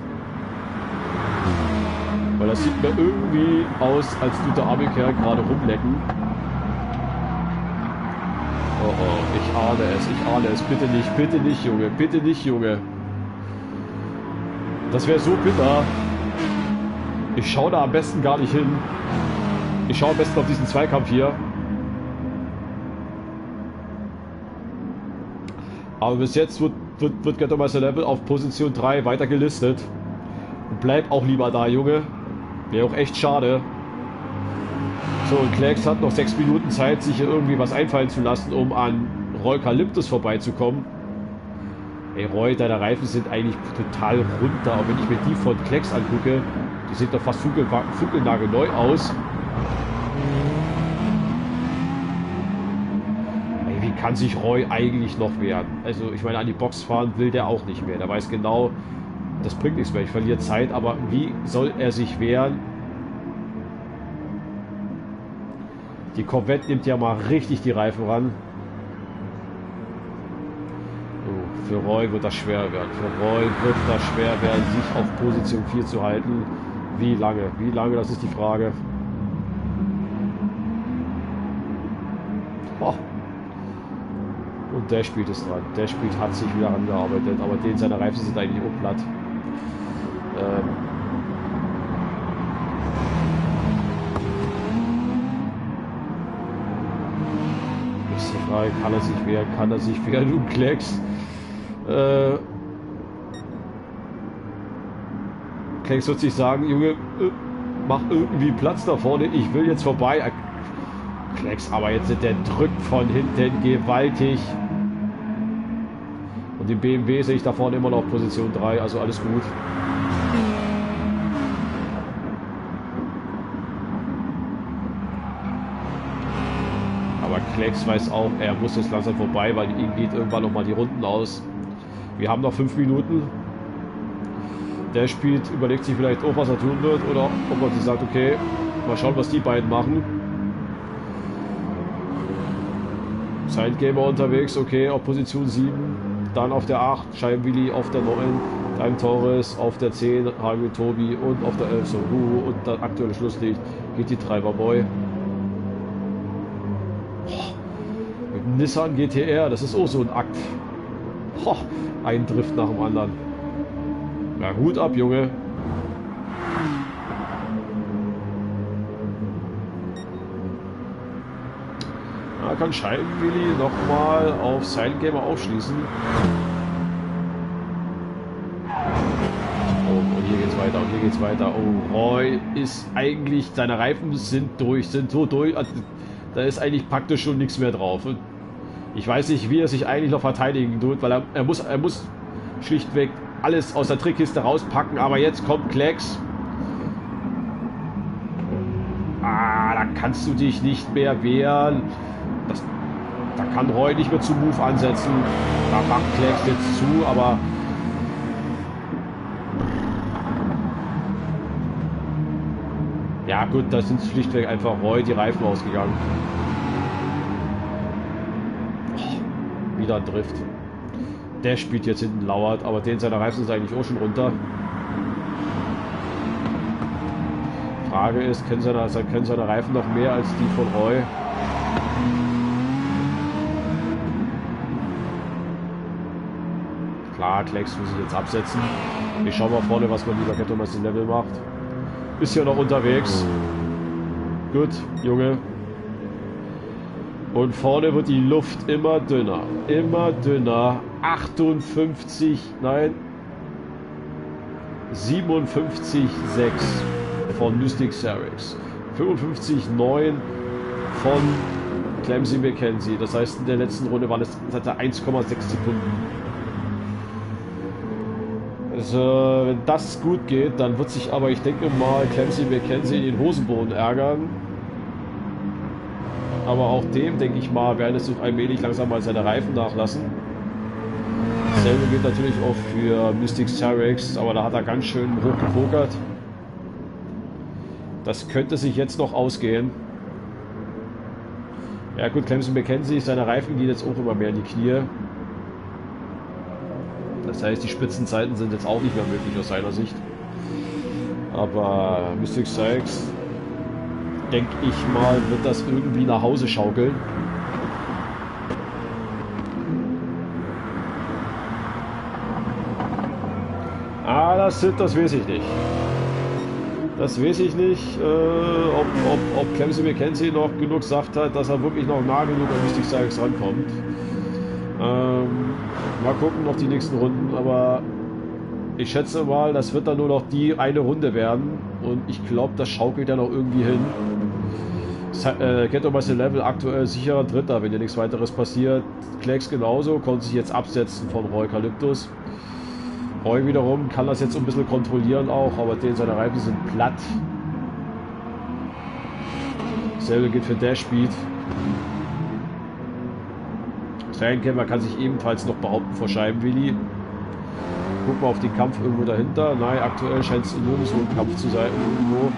Weil das sieht mir irgendwie aus, als tut der arme Kerl gerade rumlecken. Oh, ich ahne es. Bitte nicht, Junge. Das wäre so bitter. Ich schaue da am besten gar nicht hin. Ich schaue am besten auf diesen Zweikampf hier. Aber bis jetzt wird Ghetto-Meister Level auf Position 3 weiter gelistet. Und bleib auch lieber da, Junge. Wäre auch echt schade. So, und Klecks hat noch 6 Minuten Zeit, sich hier irgendwie was einfallen zu lassen, um an Roy Kalyptus vorbeizukommen. Ey, Roy, deine Reifen sind eigentlich total runter. Aber wenn ich mir die von Klecks angucke, die sehen doch fast funkelnagelneu aus. Ey, wie kann sich Roy eigentlich noch wehren? Also, ich meine, an die Box fahren will der auch nicht mehr. Der weiß genau, das bringt nichts mehr. Ich verliere Zeit, aber wie soll er sich wehren? Die Corvette nimmt ja mal richtig die Reifen ran. Oh, für Roy wird das schwer werden. Für Roy wird das schwer werden, sich auf Position 4 zu halten. Wie lange? Wie lange, das ist die Frage. Oh. Und der spielt es dran. Der spielt hat sich wieder angearbeitet, aber seine Reifen sind eigentlich auch platt. Ist die Frage, kann er sich wehren? Kann er sich wehren? Du Klecks. Klecks wird sich sagen, Junge, mach irgendwie Platz da vorne. Ich will jetzt vorbei. Klecks, aber jetzt der drückt von hinten gewaltig. Und den BMW sehe ich da vorne immer noch auf Position 3, also alles gut. Aber Klecks weiß auch, er muss jetzt langsam vorbei, weil ihm geht irgendwann noch mal die Runden aus. Wir haben noch 5 Minuten. Der spielt, überlegt sich vielleicht auch, was er tun wird, oder ob er sich sagt, okay, mal schauen, was die beiden machen. Sidegamer unterwegs, okay, auf Position 7, dann auf der 8, Scheibenwilli auf der 9, Time Torres auf der 10, Hagen Tobi und auf der 11 Songu und das aktuelle Schlusslicht geht die Treiber Boy. Mit dem Nissan GTR, das ist auch so ein Akt. Ein Drift nach dem anderen. Ja, Hut ab, Junge. Da kann Scheibenwilli nochmal auf Silent Gamer aufschließen. Oh, und hier geht's weiter, und hier geht's weiter. Oh, Roy ist eigentlich, seine Reifen sind so durch, also, da ist eigentlich praktisch schon nichts mehr drauf. Und ich weiß nicht, wie er sich eigentlich noch verteidigen tut, weil er muss schlichtweg alles aus der Trickkiste rauspacken, aber jetzt kommt Klecks. Da kannst du dich nicht mehr wehren. Da kann Roy nicht mehr zum Move ansetzen. Da macht Klecks jetzt zu, aber ja gut, da sind schlichtweg einfach Roy die Reifen ausgegangen. Wieder ein Drift. Der spielt jetzt hinten lauert, aber seine Reifen sind eigentlich auch schon runter. Frage ist, können seine Reifen noch mehr als die von Roy? Klar, Klecks muss sich jetzt absetzen. Ich schau mal vorne, was man lieber Ghetto Master Level macht. Ist ja noch unterwegs. Gut, Junge. Und vorne wird die Luft immer dünner. Immer dünner. 58, nein. 57,6 von Mystic Cerex. 55,9 von Clemson McKenzie. Das heißt, in der letzten Runde waren es 1,6 Sekunden. Also, wenn das gut geht, dann wird sich aber, ich denke mal, Clemson McKenzie in den Hosenboden ärgern. Aber auch dem, denke ich mal, werden es allmählich langsam mal seine Reifen nachlassen. Dasselbe gilt natürlich auch für Mystic Cerex, aber da hat er ganz schön hoch gepokert. Das könnte sich jetzt noch ausgehen. Ja gut, Clemson McKenzie, seine Reifen gehen jetzt auch immer mehr in die Knie. Das heißt, die Spitzenzeiten sind jetzt auch nicht mehr möglich aus seiner Sicht. Aber Mystic Cerex, denke ich mal, wird das irgendwie nach Hause schaukeln. Das weiß ich nicht. Das weiß ich nicht, ob Clemson McKenzie noch genug Saft hat, dass er wirklich noch nah genug an Mystic Cerex rankommt. Mal gucken auf die nächsten Runden, aber ich schätze mal, das wird dann nur noch die eine Runde werden und ich glaube, das schaukelt ja noch irgendwie hin. Ghetto Master Level aktuell sicherer Dritter, wenn hier nichts weiteres passiert. Klecks genauso, konnte sich jetzt absetzen von Roy Calyptus. Roy wiederum kann das jetzt ein bisschen kontrollieren auch, aber seine Reifen sind platt. Dasselbe gilt für Dashbeat. Fernkämpfer kann sich ebenfalls noch behaupten vor Scheibenwilli. gucken wir auf den Kampf irgendwo dahinter. Nein, aktuell scheint es nirgendwo ein Kampf zu sein. Irgendwo.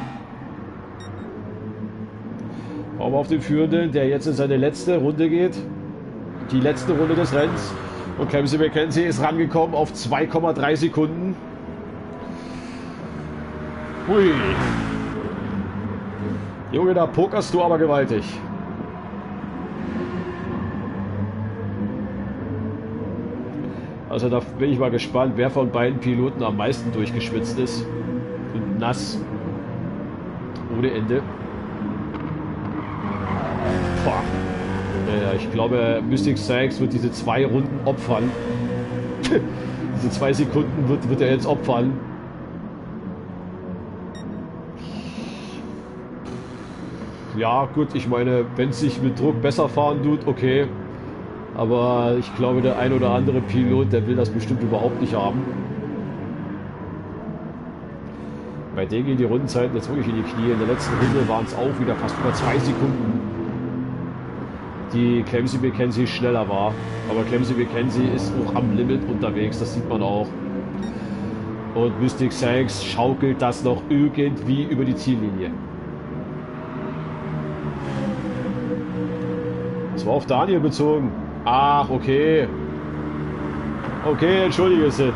Aber auf den Führenden, der jetzt in seine letzte Runde geht. Die letzte Runde des Rennens. Und Clemson McKenzie ist rangekommen auf 2,3 Sekunden. Hui. Junge, da pokerst du aber gewaltig. Also da bin ich mal gespannt, wer von beiden Piloten am meisten durchgeschwitzt ist. Und nass. Ohne Ende. Boah. Ja, ich glaube, Mystic Sykes wird diese 2 Runden opfern. Diese 2 Sekunden wird er jetzt opfern. Ja, gut, ich meine, wenn es sich mit Druck besser fahren tut, okay. Aber ich glaube, der ein oder andere Pilot, der will das bestimmt überhaupt nicht haben. Bei denen gehen die Rundenzeiten jetzt wirklich in die Knie. In der letzten Runde waren es auch wieder fast über 2 Sekunden, die Clemson McKenzie schneller war. Aber Clemson McKenzie ist noch am Limit unterwegs, das sieht man auch. Und Mystic Sykes schaukelt das noch irgendwie über die Ziellinie. Das war auf Daniel bezogen. Ach, okay. Okay, entschuldige, Sid.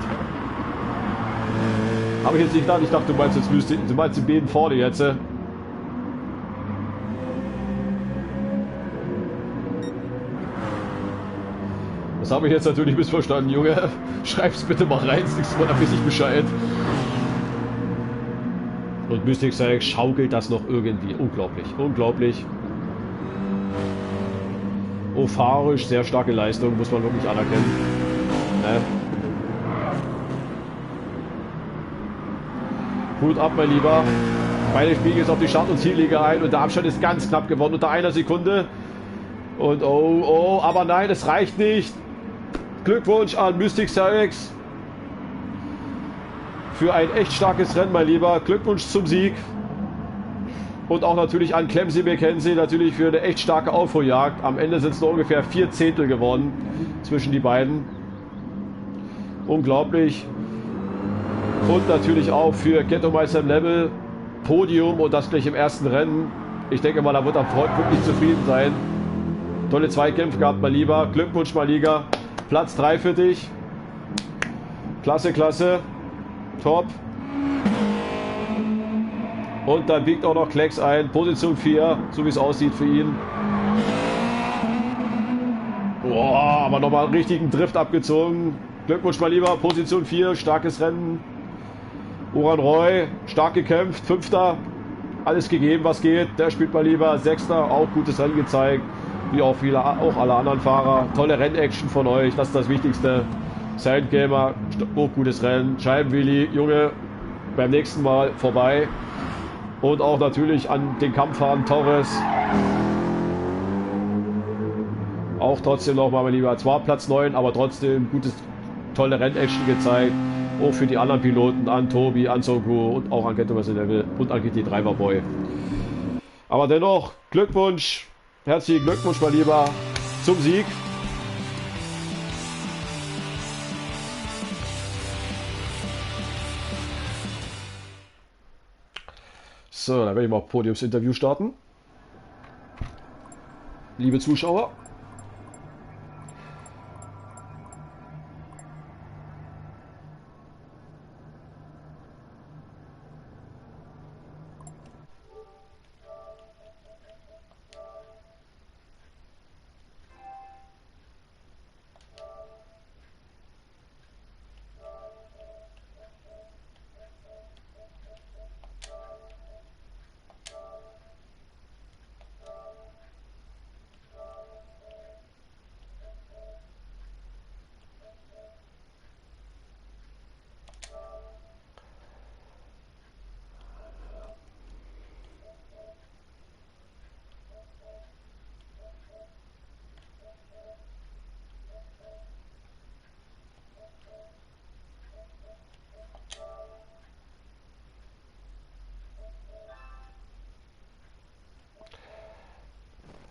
Habe ich jetzt nicht gedacht. Ich dachte, du meinst die beiden vorne jetzt. Das habe ich jetzt natürlich missverstanden, Junge. Schreib's bitte mal rein, das nächste Mal dafür nicht Bescheid. Und Mystic Sykes schaukelt das noch irgendwie. Unglaublich, unglaublich. Oh, fahrisch, sehr starke Leistung, muss man wirklich anerkennen. Ne? Hut ab, mein Lieber. Beide spielen jetzt auf die Start- und Ziellinie ein und der Abstand ist ganz knapp geworden, unter einer Sekunde. Und oh, aber nein, es reicht nicht. Glückwunsch an Mystic Sykes für ein echt starkes Rennen, mein Lieber. Glückwunsch zum Sieg. Und auch natürlich an Clemson McKenzie natürlich für eine echt starke Aufholjagd. Am Ende sind es nur ungefähr 4 Zehntel geworden zwischen die beiden. Unglaublich. Und natürlich auch für Ghetto Meister Level Podium und das gleich im ersten Rennen. Ich denke mal, da wird er wirklich zufrieden sein. Tolle Zweikämpfe gehabt, mein Lieber. Glückwunsch, mein Lieber. Platz 3 für dich. Klasse, klasse. Top. Und dann biegt auch noch Klecks ein. Position 4, so wie es aussieht für ihn. Boah, aber nochmal einen richtigen Drift abgezogen. Glückwunsch, mein Lieber. Position 4, starkes Rennen. Oran Roy, stark gekämpft. 5. Alles gegeben, was geht. Der spielt mal lieber. 6. auch gutes Rennen gezeigt. Wie auch alle anderen Fahrer. Tolle Rennaction von euch, das ist das Wichtigste. Silent Gamer, auch gutes Rennen. Scheibenwilli, Junge, beim nächsten Mal vorbei. Und auch natürlich an den Kampffahrern Torres. Auch trotzdem nochmal, mein Lieber. Zwar Platz 9, aber trotzdem gutes, tolle Rennaction gezeigt. Auch für die anderen Piloten, an Tobi, an Sonko und auch an Ghetto Meister Level und an GT Driver Boy. Aber dennoch, Glückwunsch, herzlichen Glückwunsch, mein Lieber, zum Sieg. So, dann werde ich mal Podiumsinterview starten. Liebe Zuschauer.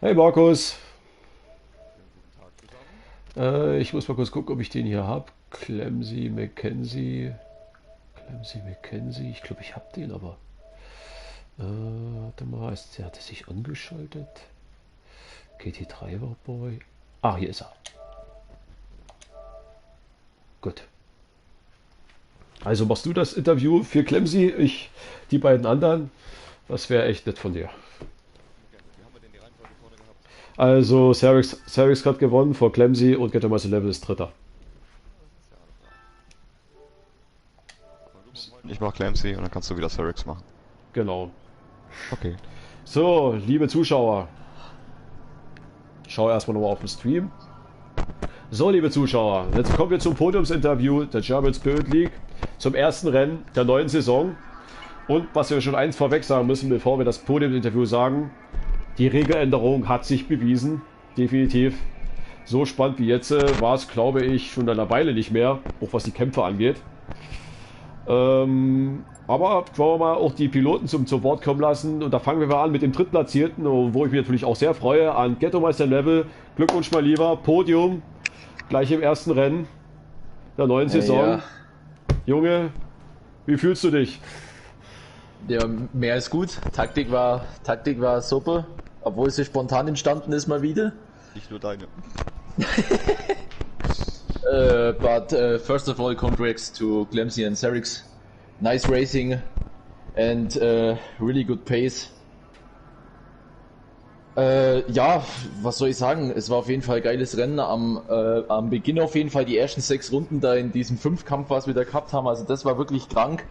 Hey Markus. Ich muss mal kurz gucken, ob ich den hier habe. Clemsy McKenzie. Ich glaube, ich habe den, aber. Warte mal, der hatte sich angeschaltet. GT3 Boy. Ah, hier ist er. Gut. Also machst du das Interview für Clemsy, ich die beiden anderen. Das wäre echt nett von dir. Also Cervix hat gewonnen vor Clemsy und Gettermeister Level ist Dritter.
Ich mach Clemsy und dann kannst du wieder Cervix machen.
Genau.
Okay.
So, liebe Zuschauer. Ich schaue erstmal nochmal auf den Stream. So, liebe Zuschauer, jetzt kommen wir zum Podiumsinterview der German Spirit League zum ersten Rennen der neuen Saison. Und was wir schon eins vorweg sagen müssen, bevor wir das Podiumsinterview sagen, die Regeländerung hat sich bewiesen, definitiv. So spannend wie jetzt war es, glaube ich, schon eine Weile nicht mehr, auch was die Kämpfe angeht. Aber wollen wir mal auch die Piloten zum Wort kommen lassen. Und da fangen wir mal an mit dem Drittplatzierten, wo ich mich natürlich auch sehr freue, an Ghetto-Meister Level. Glückwunsch mal lieber, Podium, gleich im ersten Rennen der neuen Saison.
Ja.
Junge, wie fühlst du dich?
Ja, mehr als gut. Taktik war super, obwohl sie spontan entstanden ist mal wieder.
Nicht nur deine.
But first of all, congrats to Clemsy and Cerix. Nice racing and really good pace. Ja, was soll ich sagen? Es war auf jeden Fall ein geiles Rennen. Am Beginn auf jeden Fall die ersten 6 Runden da in diesem Fünfkampf, was wir da gehabt haben. Also das war wirklich krank.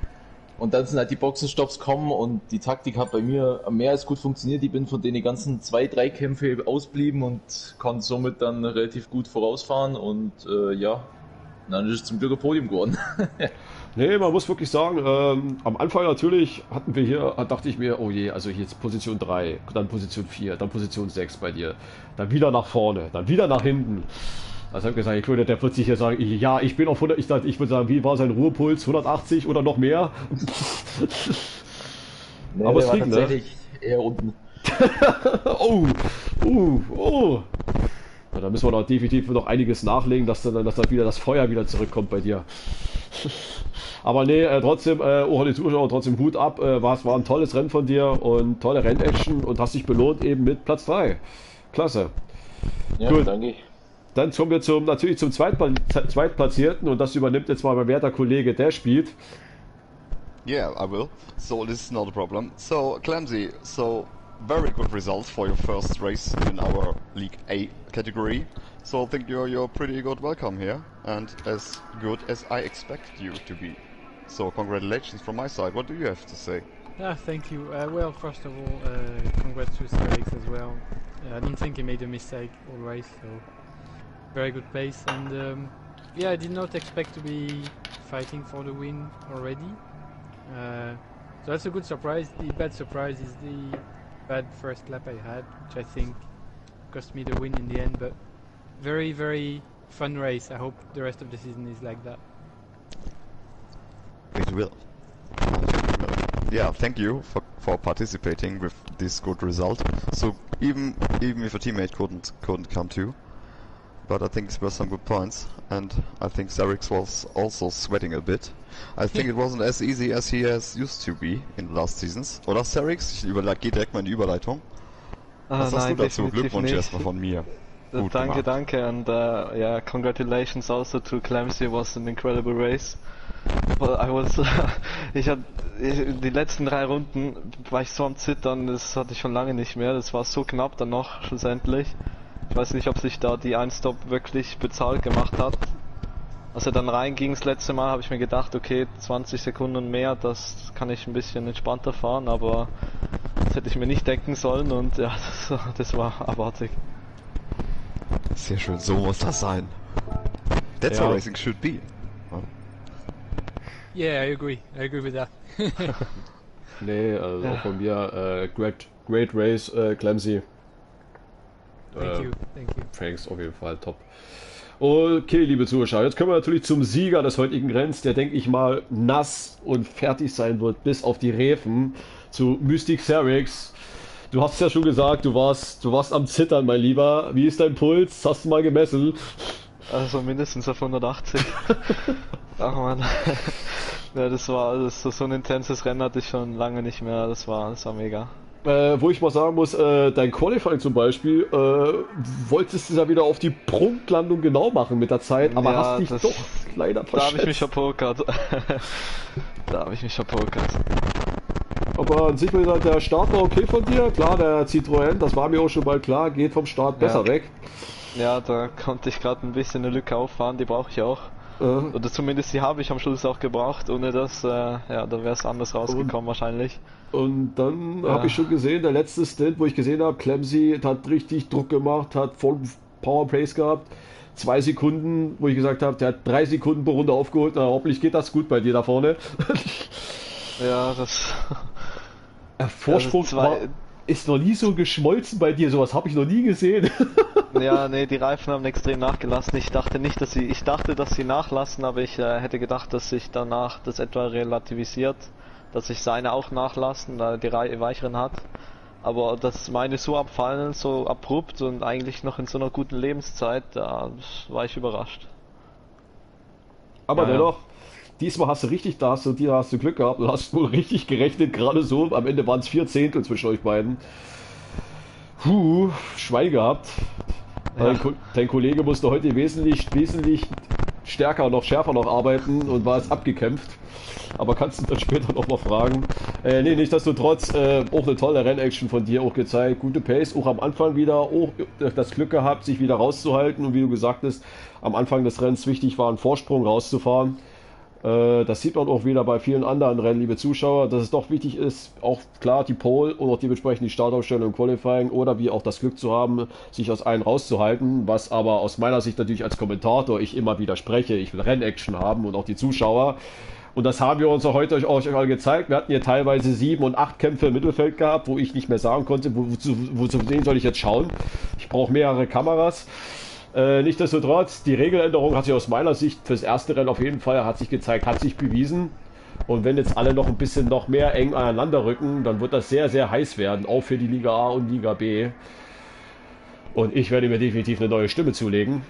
Und dann sind halt die Boxenstopps kommen und die Taktik hat bei mir mehr als gut funktioniert. Ich bin von den ganzen 2-3 Kämpfe ausblieben und konnte somit dann relativ gut vorausfahren und ja, dann ist es zum Glück ein Podium geworden.
Nee, man muss wirklich sagen, am Anfang natürlich hatten wir hier, dachte ich mir, oh je, also hier jetzt Position 3, dann Position 4, dann Position 6 bei dir, dann wieder nach vorne, dann wieder nach hinten. Also habe ich gesagt, ich würde der wird sich hier sagen, ja, ich bin auf 100, ich würde sagen, wie war sein Ruhepuls, 180 oder noch mehr?
Nee,
aber es
war
ging,
tatsächlich eher unten.
oh. Ja, da müssen wir doch definitiv noch einiges nachlegen, dass dann wieder das Feuer wieder zurückkommt bei dir. Aber nee, trotzdem, auch an die Zuschauer, trotzdem Hut ab. War ein tolles Rennen von dir und tolle Rennaction und hast dich belohnt eben mit Platz 3. Klasse.
Ja,
Gut.
danke.
Dann kommen wir natürlich zum Zweitplatzierten und das übernimmt jetzt mal mein werter Kollege, der spielt.
Yeah, I will. So this is not a problem. So Clemsy, so very good result for your first race in our League A category. So I think you're pretty good welcome here and as good as I expected you to be. So congratulations from my side. What do you have to say?
Thank you. Well, first of all, congrats to Alex as well. I don't think he made a mistake all race, so very good pace. And yeah, I did not expect to be fighting for the win already. So that's a good surprise. The bad surprise is the bad first lap I had, which I think cost me the win in the end. But very, very fun race. I hope the rest of the season is like that.
It will. Yeah, thank you for participating with this good result. So even if a teammate couldn't come too, but I think there were some good points, and I think Cerix was also sweating a bit. I think it wasn't as easy as he has used to be in the last seasons. Oder Cerix? Ich gehe direkt mal in die Überleitung. Was hast du dazu? Glückwunsch erstmal von mir. Gut
Danke,
gemacht.
danke, and yeah, congratulations also to Clemsy. It was an incredible race. Well, die letzten 3 Runden war ich so am Zittern, das hatte ich schon lange nicht mehr. Das war so knapp dann noch schlussendlich. Ich weiß nicht, ob sich da die Einstop wirklich bezahlt gemacht hat. Als er dann reinging das letzte Mal, habe ich mir gedacht, okay, 20 Sekunden mehr, das kann ich ein bisschen entspannter fahren, aber das hätte ich mir nicht denken sollen und ja, das war abartig.
Sehr schön, so muss das sein. That's
Ja.
how racing should be.
Yeah, I agree. I agree with that.
Nee, also auch von mir, great race, Clemsy.
Thank you.
Thanks, auf jeden Fall, top. Okay, liebe Zuschauer, jetzt kommen wir natürlich zum Sieger des heutigen Rennens, der, denke ich mal, nass und fertig sein wird, bis auf die Reifen, zu Mystic Cerix. Du hast ja schon gesagt, du warst am Zittern, mein Lieber. Wie ist dein Puls? Hast du mal gemessen?
Also mindestens auf 180. Ach man. Ja, das war so ein intenses Rennen hatte ich schon lange nicht mehr. Das war mega.
Wo ich mal sagen muss, dein Qualifying zum Beispiel, wolltest du ja wieder auf die Punktlandung genau machen mit der Zeit, aber
Ja,
hast dich
das-
doch leider
Da habe ich mich
verschätzt.
verpokert. Da habe ich mich verpokert.
Aber an sich war der Start war okay von dir. Klar, der Citroën, das war mir auch schon mal klar, geht vom Start besser weg.
Ja, da konnte ich gerade ein bisschen eine Lücke auffahren, die brauche ich auch. Oder zumindest die habe ich am Schluss auch gebraucht. Ohne das, ja, da wäre es anders rausgekommen wahrscheinlich.
Und dann
Ja.
habe ich schon gesehen, der letzte Stint, wo ich gesehen habe, Clemsy hat richtig Druck gemacht, hat voll Power Pace gehabt. 2 Sekunden, wo ich gesagt habe, der hat 3 Sekunden pro Runde aufgeholt. Na, hoffentlich geht das gut bei dir da vorne.
Ja, das.
Der Vorsprung
Also zwei-
ist noch nie so geschmolzen bei dir. Sowas habe ich noch nie gesehen.
Ja, nee, die Reifen haben extrem nachgelassen. Ich dachte, dass sie nachlassen, aber ich hätte gedacht, dass sich danach das etwa relativisiert, dass sich seine auch nachlassen, da er die weicheren hat. Aber dass meine so abfallen, so abrupt und eigentlich noch in so einer guten Lebenszeit, da war ich überrascht.
Aber
Ja, ja.
dennoch, diesmal hast du richtig, da hast du Glück gehabt und hast wohl richtig gerechnet, gerade so. Am Ende waren es 4 Zehntel zwischen euch beiden. Schwein gehabt.
Ja.
Dein Kollege musste heute wesentlich stärker noch schärfer noch arbeiten und war es abgekämpft. Aber kannst du dann später noch mal fragen. Nee, nichtsdestotrotz auch eine tolle Rennaction von dir auch gezeigt. Gute Pace, auch am Anfang wieder auch das Glück gehabt, sich wieder rauszuhalten. Und wie du gesagt hast, am Anfang des Rennens wichtig war, einen Vorsprung rauszufahren. Das sieht man auch wieder bei vielen anderen Rennen, liebe Zuschauer, dass es doch wichtig ist, auch klar die Pole und auch dementsprechend die Startaufstellung im Qualifying oder wie auch das Glück zu haben, sich aus allen rauszuhalten, was aber aus meiner Sicht natürlich als Kommentator ich immer widerspreche. Ich will Rennaction haben und auch die Zuschauer. Und das haben wir uns auch heute euch alle gezeigt. Wir hatten hier teilweise 7 und 8 Kämpfe im Mittelfeld gehabt, wo ich nicht mehr sagen konnte, wozu den soll ich jetzt schauen. Ich brauche mehrere Kameras. Nichtsdestotrotz, die Regeländerung hat sich aus meiner Sicht fürs erste Rennen auf jeden Fall hat sich gezeigt, hat sich bewiesen. Und wenn jetzt alle noch ein bisschen noch mehr eng aneinander rücken, dann wird das sehr, sehr heiß werden, auch für die Liga A und Liga B. Und ich werde mir definitiv eine neue Stimme zulegen.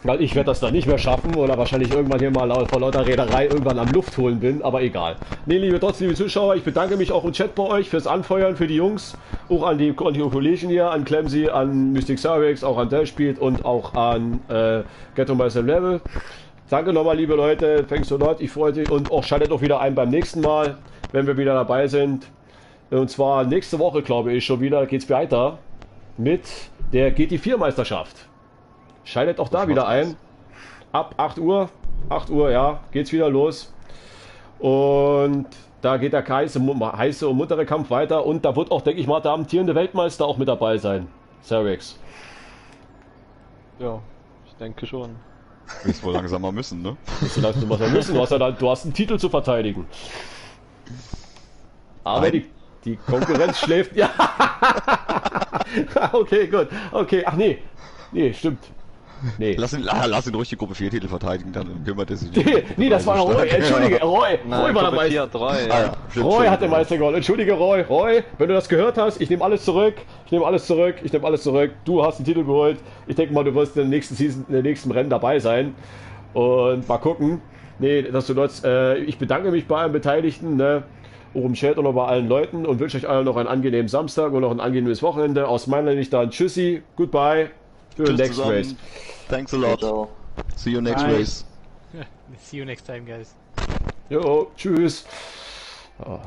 Weil ich werde das dann nicht mehr schaffen oder wahrscheinlich irgendwann hier mal vor lauter Reederei irgendwann am Luft holen bin, aber egal. Nee, liebe Zuschauer, ich bedanke mich auch im Chat bei euch fürs Anfeuern, für die Jungs, auch an die Kollegen hier, an Clemsy, an Mystic Cervix, auch an Delspied und auch an Ghetto Meister Level. Danke nochmal, liebe Leute, thanks a lot, ich freue mich und auch schaltet auch wieder ein beim nächsten Mal, wenn wir wieder dabei sind. Und zwar nächste Woche, glaube ich, schon wieder geht's weiter mit der GT4-Meisterschaft. Schaltet auch da wieder ein. Ab 8 Uhr, ja, geht's wieder los. Und da geht der heiße und muntere Kampf weiter. Und da wird auch, denke ich mal, der amtierende Weltmeister auch mit dabei sein. Cervix.
Ja, ich denke schon.
Wirst wohl langsam mal müssen, ne?
Du hast einen Titel zu verteidigen. Aber
Nein.
die Konkurrenz schläft. Ja. Okay, gut. Okay, ach nee. Nee, stimmt. Nee.
Lass ihn ruhig die Gruppe 4 Titel verteidigen, dann kümmert er sich nicht.
Nee, das war Roy. Entschuldige, Roy. Roy war der Meister.
4-3,
Ah,
ja.
ja. Stimmt,
Roy hat den
stimmt.
Meister gewonnen. Entschuldige, Roy. Roy, wenn du das gehört hast, ich nehme alles zurück. Du hast den Titel geholt. Ich denke mal, du wirst in der nächsten Season, in der nächsten Rennen dabei sein. Und mal gucken. Nee, ich bedanke mich bei allen Beteiligten, ne? Auch im Chat und bei allen Leuten und wünsche euch allen noch einen angenehmen Samstag und noch ein angenehmes Wochenende. Aus meiner Sicht dann Tschüssi, goodbye, für
Tschüss
next
zusammen.
race.
Thanks a lot.
Ciao.
See you next
Bye.
race.
See you next time, guys.
Jo, tschüss. Oh.